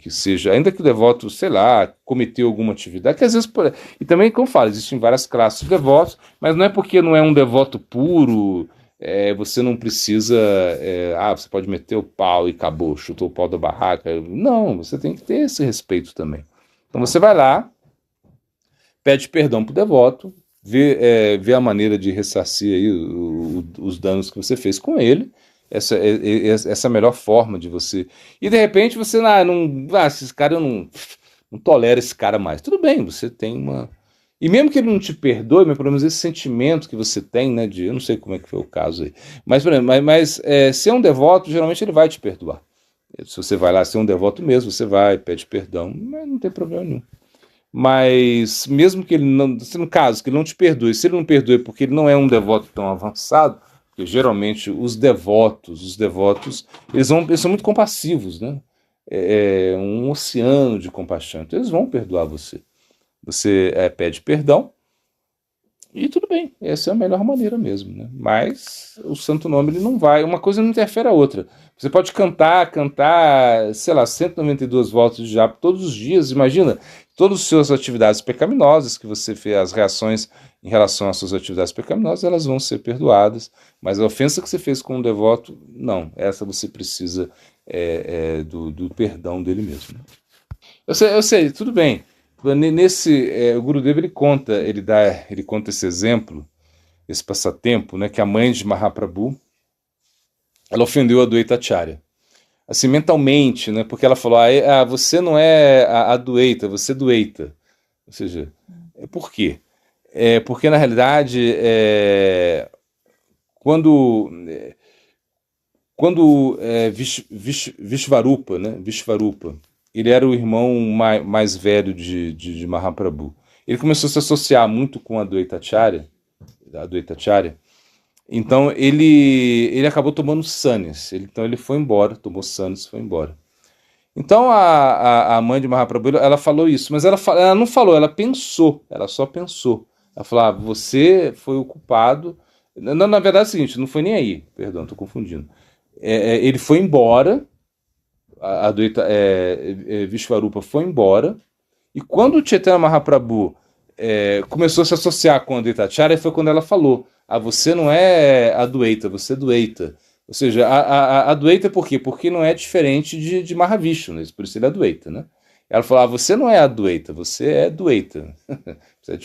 o devoto, sei lá, cometeu alguma atividade, que às vezes, e também, como eu falo, existem várias classes de devotos, mas não é porque não é um devoto puro, você não precisa, você pode meter o pau e acabou, chutou o pau da barraca. Não, você tem que ter esse respeito também. Então você vai lá, pede perdão para o devoto, vê a maneira de ressarcir aí os danos que você fez com ele. Essa é a melhor forma de você. E de repente você esse cara, eu não tolero esse cara mais. Tudo bem, você tem uma. E mesmo que ele não te perdoe, mas pelo menos esse sentimento que você tem, né? Eu não sei como é que foi o caso aí. Mas, por exemplo, se é um devoto, geralmente ele vai te perdoar. Se você vai lá ser um devoto mesmo, você vai, pede perdão, mas não tem problema nenhum. Mas mesmo que ele não, no caso, que ele não te perdoe, se ele não perdoe porque ele não é um devoto tão avançado, porque geralmente os devotos, eles são muito compassivos, né? É um oceano de compaixão, então eles vão perdoar você. Você pede perdão e tudo bem, essa é a melhor maneira mesmo, né? Mas o santo nome, ele não vai, uma coisa não interfere a outra. Você pode cantar, sei lá, 192 voltas de japa todos os dias, imagina, todas as suas atividades pecaminosas que você fez, as reações em relação às suas atividades pecaminosas, elas vão ser perdoadas, mas a ofensa que você fez com um devoto, não, essa você precisa do perdão dele mesmo. Eu sei, tudo bem. O Gurudeva, ele conta esse exemplo, esse passatempo, né, que a mãe de Mahaprabhu, ela ofendeu a Dvaitacharya. Assim, mentalmente, né, porque ela falou, você não é a Dvaita, você é Dvaita. Ou seja, por quê? Porque, na realidade, quando Vishvarupa, né, ele era o irmão mais velho de Mahaprabhu. Ele começou a se associar muito com a Dvaitacharya, então ele acabou tomando sannyas. Então ele foi embora, tomou sannyas e foi embora. Então a mãe de Mahaprabhu, ela falou isso, mas ela não falou, ela pensou, ela só pensou. Ela falou, você foi o culpado. Na verdade é o seguinte, não foi nem aí, perdão, estou confundindo. Ele foi embora, Vishvarupa foi embora, e quando o Chaitanya Mahaprabhu começou a se associar com a Dvaitacharya, foi quando ela falou, você não é a Dvaita, você é Dvaita. Ou seja, a Dvaita por quê? Porque não é diferente de Mahavishnu, né? Por isso ele é Dvaita, né? Ela falou, você não é a Dvaita, você é Dvaita.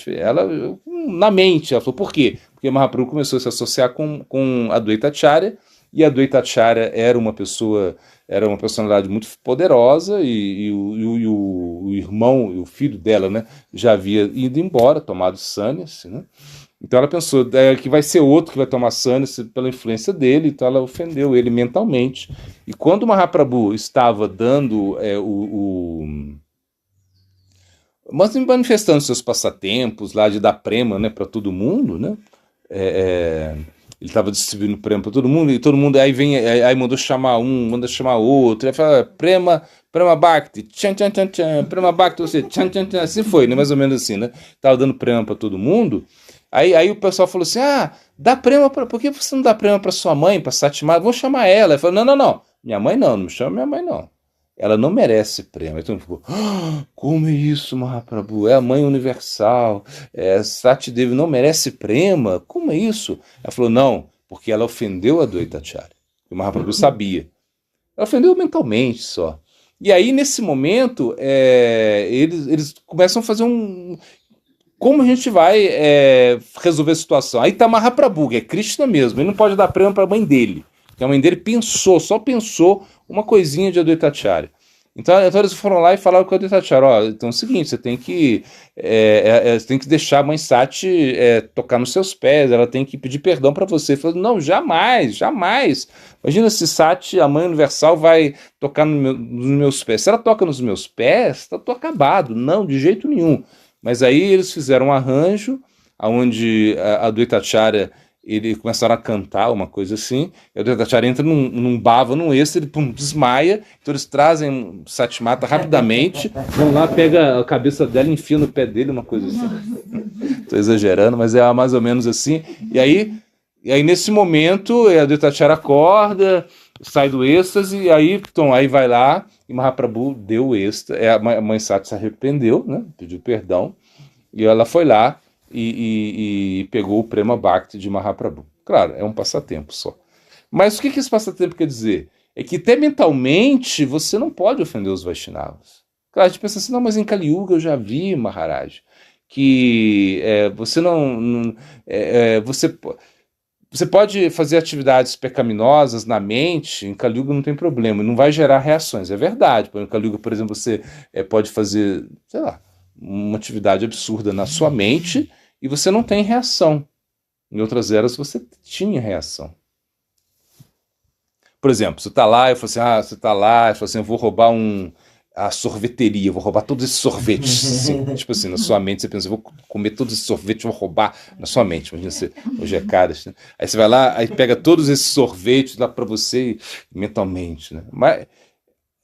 Ela, na mente, ela falou, por quê? Porque Mahaprabhu começou a se associar com a Dvaitacharya, e a Dvaitacharya era uma personalidade muito poderosa, e o irmão e o filho dela, né, já havia ido embora, tomado sannyas, né? Então ela pensou que vai ser outro que vai tomar sannyas pela influência dele, então ela ofendeu ele mentalmente. E quando o Mahaprabhu estava dando manifestando seus passatempos lá de dar prema, né, para todo mundo, né? Ele estava distribuindo prema para todo mundo, e todo mundo aí mandou chamar um, manda chamar outro, aí fala prema Bhakti, tchan, tchan, tchan, tchan, prema Bhakti, você, tchan, tchan, tchan, assim foi, né, mais ou menos assim, né? Tava dando prema para todo mundo. Aí o pessoal falou assim, dá prema por que você não dá prema para sua mãe, para Satimata? Vou chamar ela. Ele falou, não, minha mãe não me chama minha mãe não. Ela não merece prema. Então ele ficou, como é isso, Mahaprabhu? É a mãe universal, Sati Devi não merece prema? Como é isso? Ela falou, não, porque ela ofendeu a Dvaitacharya. O Mahaprabhu sabia. Ela ofendeu mentalmente só. E aí, nesse momento, eles começam a fazer como a gente vai resolver a situação? Aí tá Mahaprabhu, que é Krishna mesmo, ele não pode dar prêmio para a mãe dele, porque a mãe dele só pensou uma coisinha de Advaitacharya. Então eles foram lá e falaram com a Adwaitacharya, ó, então é o seguinte, você tem que deixar a mãe Sati tocar nos seus pés, ela tem que pedir perdão para você. Ele falou, não, jamais, jamais. Imagina se Sati, a mãe universal, vai tocar nos meus pés. Se ela toca nos meus pés, tô acabado. Não, de jeito nenhum. Mas aí eles fizeram um arranjo, onde a Adwaitacharya, ele começaram a cantar, uma coisa assim, e a Adwaitacharya entra num bhava, num êxtase, ele desmaia, então eles trazem Satimata rapidamente, vão lá, pega a cabeça dela e enfia no pé dele, uma coisa assim. Estou exagerando, mas é mais ou menos assim. E aí nesse momento, a Adwaitacharya acorda, sai do êxtase, e aí vai lá, e Mahaprabhu deu o êxtase, a mãe Sati se arrependeu, né, pediu perdão, e ela foi lá, e pegou o Prema Bhakti de Mahaprabhu. Claro, é um passatempo só. Mas o que esse passatempo quer dizer? É que até mentalmente você não pode ofender os Vaishnavas. Claro, a gente pensa assim, não, mas em Kali Yuga eu já vi, Maharaj, que você não... você pode fazer atividades pecaminosas na mente, em Kali Yuga não tem problema, não vai gerar reações, é verdade. Em Kali Yuga, por exemplo, você pode fazer, sei lá, uma atividade absurda na sua mente e você não tem reação. Em outras eras você tinha reação. Por exemplo, você está lá, eu falo assim, eu vou roubar a sorveteria, vou roubar todos esses sorvetes. Assim, tipo assim, na sua mente você pensa, eu vou comer todos esses sorvetes, vou roubar na sua mente. Imagina você, hoje é cara. Né? Aí você vai lá, aí pega todos esses sorvetes lá para você mentalmente. Né? Mas,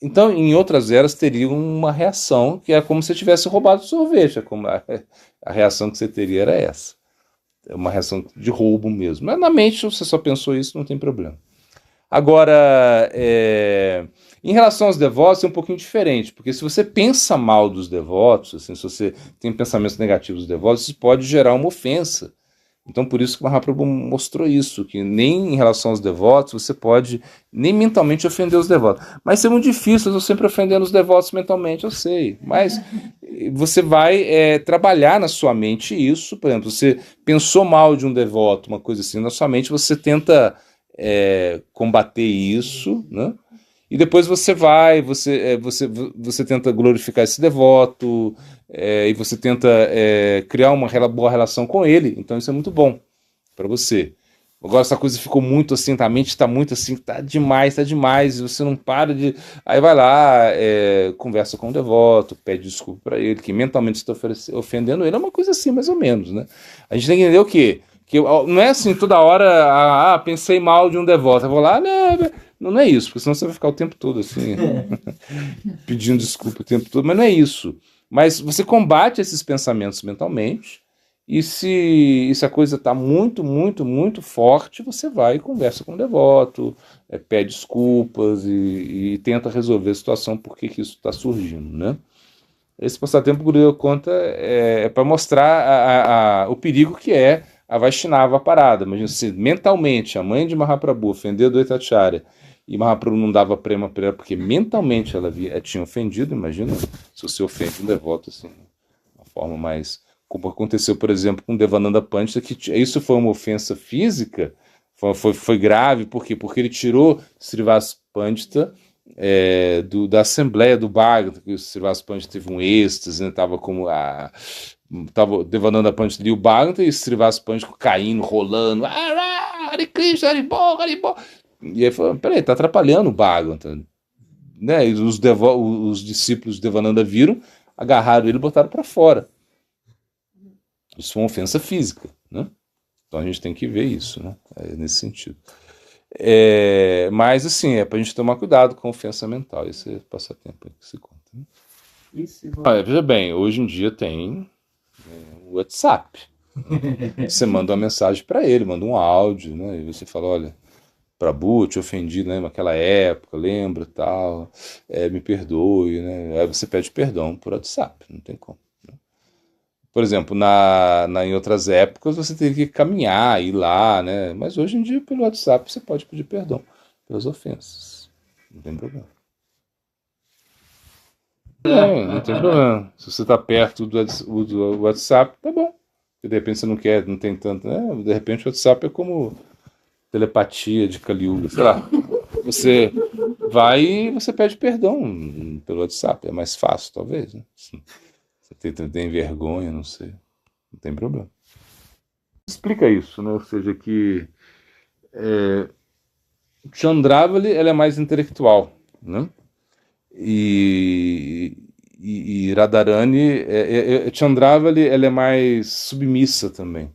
então, em outras eras, teria uma reação que é como se você tivesse roubado o sorvete. A reação que você teria era essa. É uma reação de roubo mesmo. Mas na mente, você só pensou isso, não tem problema. Agora, em relação aos devotos, é um pouquinho diferente, porque se você pensa mal dos devotos, assim, se você tem pensamentos negativos dos devotos, isso pode gerar uma ofensa. Então, por isso que o Mahaprabhu mostrou isso, que nem em relação aos devotos você pode nem mentalmente ofender os devotos. Mas isso é muito difícil, eu estou sempre ofendendo os devotos mentalmente, eu sei. Mas você vai trabalhar na sua mente isso. Por exemplo, você pensou mal de um devoto, uma coisa assim, na sua mente você tenta combater isso, né? E depois você tenta glorificar esse devoto, e você tenta criar uma boa relação com ele. Então isso é muito bom para você. Agora essa coisa ficou muito assim, a mente está muito assim, tá demais, e você não para de... Aí vai lá, conversa com o devoto, pede desculpa para ele, que mentalmente está ofendendo ele, é uma coisa assim, mais ou menos, né? A gente tem que entender o quê? Que não é assim, toda hora, pensei mal de um devoto, eu vou lá, não é isso, porque senão você vai ficar o tempo todo assim, pedindo desculpa o tempo todo, mas não é isso. Mas você combate esses pensamentos mentalmente, e se a coisa está muito, muito, muito forte, você vai e conversa com o devoto, pede desculpas e tenta resolver a situação, por que isso está surgindo, né? Esse passatempo, o Guru conta, para mostrar o perigo que é a Vaishnava parada. Imagina se mentalmente a mãe de Mahaprabhu ofendeu a Adwaitacharya e Mahaprabhu não dava prema para ela porque mentalmente ela tinha ofendido. Imagina se você ofende um devoto assim, de uma forma mais... Como aconteceu, por exemplo, com Devananda Pandita, que isso foi uma ofensa física, foi grave, por quê? Porque ele tirou Srivas Pandita da Assembleia do Bhagavata, que o Srivas Pandita teve um êxtase, estava como tava Devananda Pandita e o Bhagavata, e o Srivas Pandita caindo, rolando, Hare Krishna, Haribol, Haribol. E aí falou, peraí, tá atrapalhando o Bhagavata, né? E os discípulos de Devananda viram, agarraram ele e botaram para fora. Isso foi uma ofensa física, né? Então a gente tem que ver isso, né? Nesse sentido. Mas assim, é pra gente tomar cuidado com a ofensa mental. Esse é passatempo aí que se conta, né? Veja bem, hoje em dia tem o WhatsApp. Você manda uma mensagem para ele, manda um áudio, né? E você fala, olha, Prabhu, eu te ofendi, né, naquela época, lembra, tal, me perdoe, né? Aí você pede perdão por WhatsApp, não tem como. Por exemplo, em outras épocas você teria que caminhar, ir lá, né? Mas hoje em dia, pelo WhatsApp, você pode pedir perdão pelas ofensas. Não tem problema. Não tem problema. Se você está perto do WhatsApp, tá bom. Porque de repente você não quer, não tem tanto, né? De repente o WhatsApp é como telepatia de Kali Yuga, sei lá. Você vai e você pede perdão pelo WhatsApp. É mais fácil, talvez, né? Você tem vergonha, não sei. Não tem problema. Explica isso, né? Ou seja, que Chandravali, ela é mais intelectual, né? E Radharani, Chandravali, ela é mais submissa também.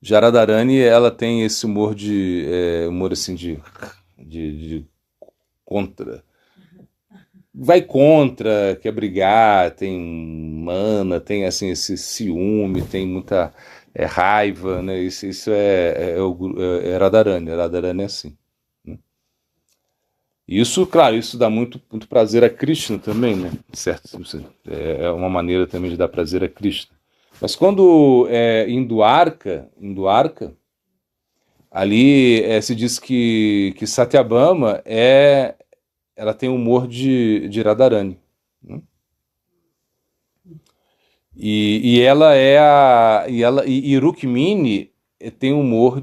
Já Radharani, ela tem esse humor humor assim de contra. Vai contra, quer brigar, tem mana, tem assim esse ciúme, tem muita raiva, né? Isso é Radharani. Radharani é assim. Isso, claro, isso dá muito prazer a Krishna também, né? Certo? É uma maneira também de dar prazer a Krishna. Mas quando em Dwarka, ali se diz que Satyabhama ela tem humor de Radharani. Né? E Rukmini tem humor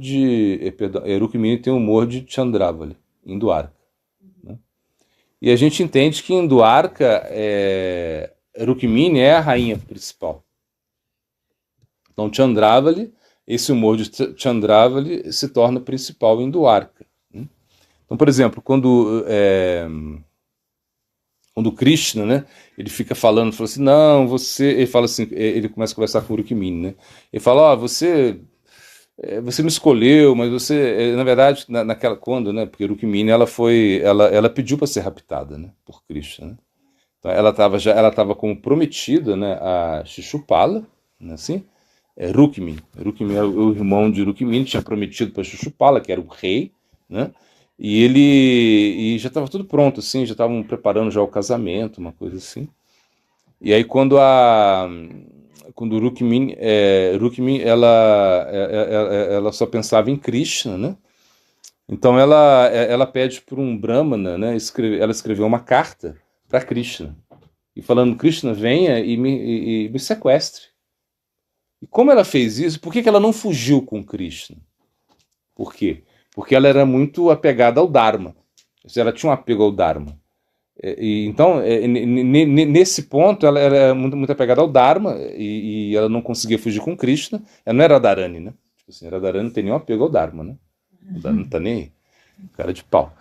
Rukmini tem humor de Chandravali, em Dwarka. E a gente entende que em Dwarka, Rukmini é a rainha principal. Então Chandravali, esse humor de Chandravali se torna principal em Dwarka. Então, por exemplo, quando Krishna, né, ele fica falando assim, não, ele fala assim, ele começa a conversar com o Rukmini, né? Ele fala, você me escolheu, mas você, na verdade, quando, né, porque Rukmini, ela pediu para ser raptada, né, por Krishna, né? Então ela estava como prometida, né, a Shishupala, né, assim, Rukmini era o irmão de Rukmini, tinha prometido para Shishupala, que era o rei, né, e já estava tudo pronto, assim, já estavam preparando já o casamento, uma coisa assim. E aí quando Rukmini, ela só pensava em Krishna, né? Então ela pede para um Brahmana, né? Ela escreveu uma carta para Krishna e falando, Krishna, venha e me sequestre. E como ela fez isso? Por que ela não fugiu com Krishna? Por quê? Porque ela era muito apegada ao Dharma. Ou seja, ela tinha um apego ao Dharma. Então, nesse ponto, ela era muito apegada ao Dharma e ela não conseguia fugir com Krishna. Ela não era Radharani, né? Tipo assim, Radharani não tem nenhum apego ao Dharma, né? O Dharma não tá nem aí. Cara de pau.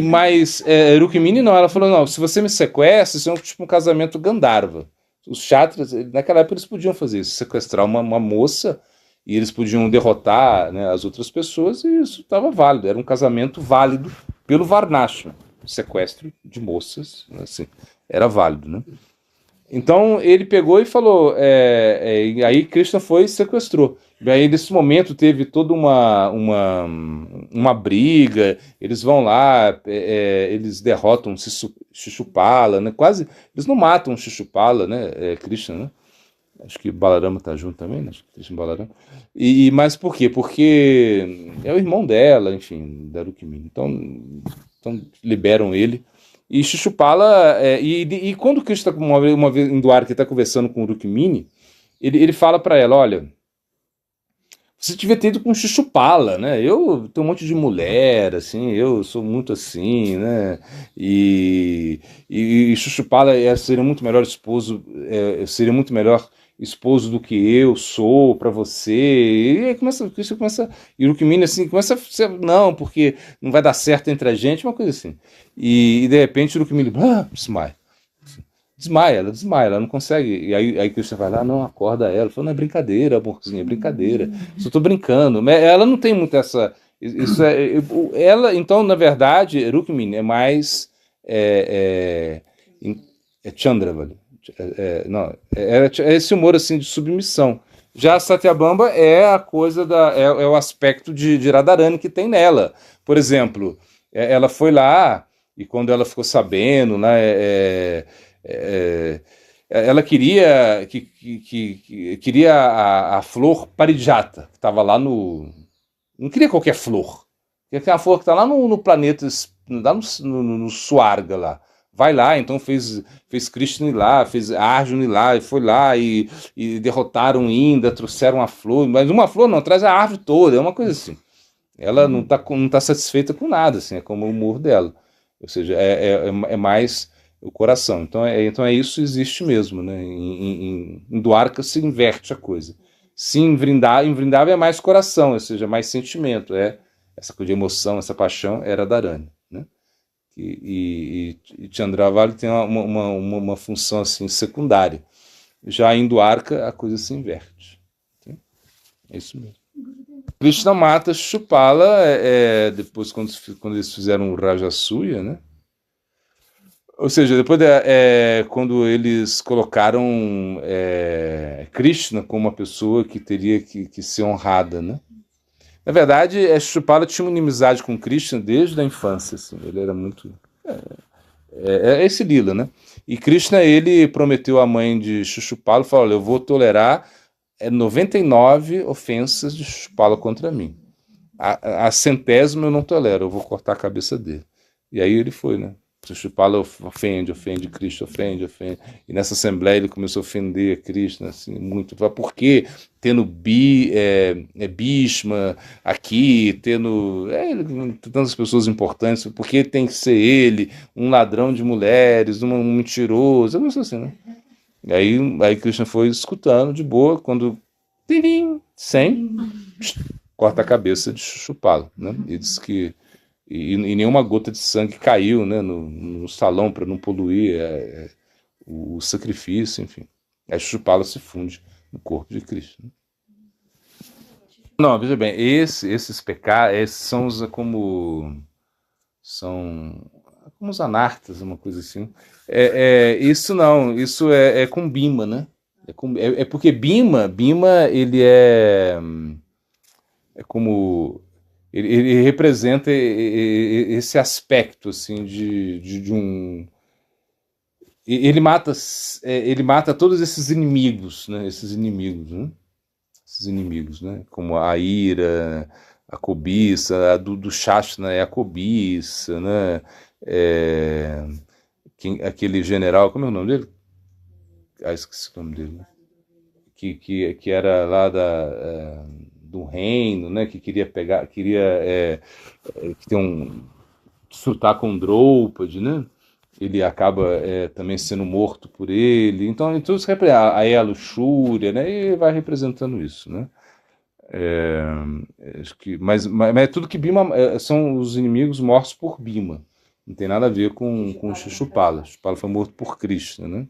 Mas Rukmini não, ela falou, não, se você me sequestra, isso é tipo um casamento Gandharva. Os Kshatras, naquela época eles podiam fazer isso, sequestrar uma moça e eles podiam derrotar, né, as outras pessoas e isso estava válido, era um casamento válido pelo Varnashram. Sequestro de moças, assim, era válido, né? Então ele pegou e falou, e aí Krishna foi e sequestrou. E aí nesse momento teve toda uma briga, eles vão lá, eles derrotam Shishupala, né? Quase, eles não matam Shishupala, né? Krishna, né? Acho que Balarama tá junto também, né? Acho que Krishna e Balarama. Mas por quê? Porque é o irmão dela, enfim, da Rukmini. Então liberam ele. E Shishupala, e quando Krishna está uma vez em Dwarka está conversando com o Rukmini, ele fala para ela, olha, você devia ter ido com Shishupala, né? Eu tenho um monte de mulher, assim, eu sou muito assim, né? E Shishupala seria muito melhor esposo, do que eu sou para você. E aí e o Rukmini assim começa a ser, não, porque não vai dar certo entre a gente, uma coisa assim. E de repente o Rukmini desmaia, ela não consegue. E aí Krishna vai lá, não, acorda ela. Fala, não, é brincadeira, amorzinho, é brincadeira. Só tô brincando. Mas ela não tem muito essa. Ela, então, na verdade, Rukmini é mais Chandravali. É esse humor assim de submissão. Já a Satyabhama é a coisa é o aspecto de Radharani que tem nela. Por exemplo, ela foi lá e quando ela ficou sabendo, né, ela queria a flor parijata que estava lá não queria qualquer flor, queria uma flor que está lá no planeta, lá no Swarga lá. Vai lá, então fez Krishna ir lá, fez Arjuna ir lá, e foi lá e derrotaram Indra, trouxeram uma flor, mas uma flor não, traz a árvore toda, é uma coisa assim. Ela não tá satisfeita com nada, assim, é como o humor dela. Ou seja, é mais o coração. Então isso existe mesmo, né? Em Dwarka se inverte a coisa. Se em Vrindavan é mais coração, ou seja, mais sentimento. Essa coisa de emoção, essa paixão era Dharani, né? E Chandravali tem uma função assim secundária. Já em Dwarka a coisa se inverte. Tá? É isso mesmo. Krishna mata Shupala depois quando eles fizeram o Rajasuya, né? Ou seja, depois quando eles colocaram Krishna como uma pessoa que teria que ser honrada, né? Na verdade, Shupala tinha uma inimizade com Krishna desde a infância, assim. Ele era muito esse lila, né? E Krishna, ele prometeu à mãe de Shupala, falou: olha, eu vou tolerar 99 ofensas de Shupala contra mim. A centésima eu não tolero, eu vou cortar a cabeça dele. E aí ele foi, né? Shupala ofende, Krishna ofende. E nessa assembleia ele começou a ofender Krishna, assim, muito. Por que tendo Bhishma aqui, tendo tantas pessoas importantes, por que tem que ser ele, um ladrão de mulheres, um mentiroso, eu não sei assim, né? E aí Krishna foi escutando de boa, quando 100, corta a cabeça de Shupala, né? E diz que e nenhuma gota de sangue caiu, né, no salão para não poluir o sacrifício, enfim. A Shupala se funde no corpo de Cristo. Né? Não, veja bem, esses pecados são como os anartas, uma coisa assim. Isso não, isso é com Bhima, né? Porque Bhima ele é como ele representa esse aspecto assim de um ele mata todos esses inimigos, né? Esses inimigos, né? Como a ira, a cobiça, do Shashna é a cobiça, né? Aquele general, como é o nome dele? Esqueci o nome dele. Que era lá do reino, né? Que queria que tem desfrutar com Draupadi, né? Ele acaba também sendo morto por ele. Então isso a luxúria, né? E vai representando isso, né? Acho que, mas é tudo que Bhima são os inimigos mortos por Bhima. Não tem nada a ver com Shishupala. Shishupala foi morto por Krishna, né?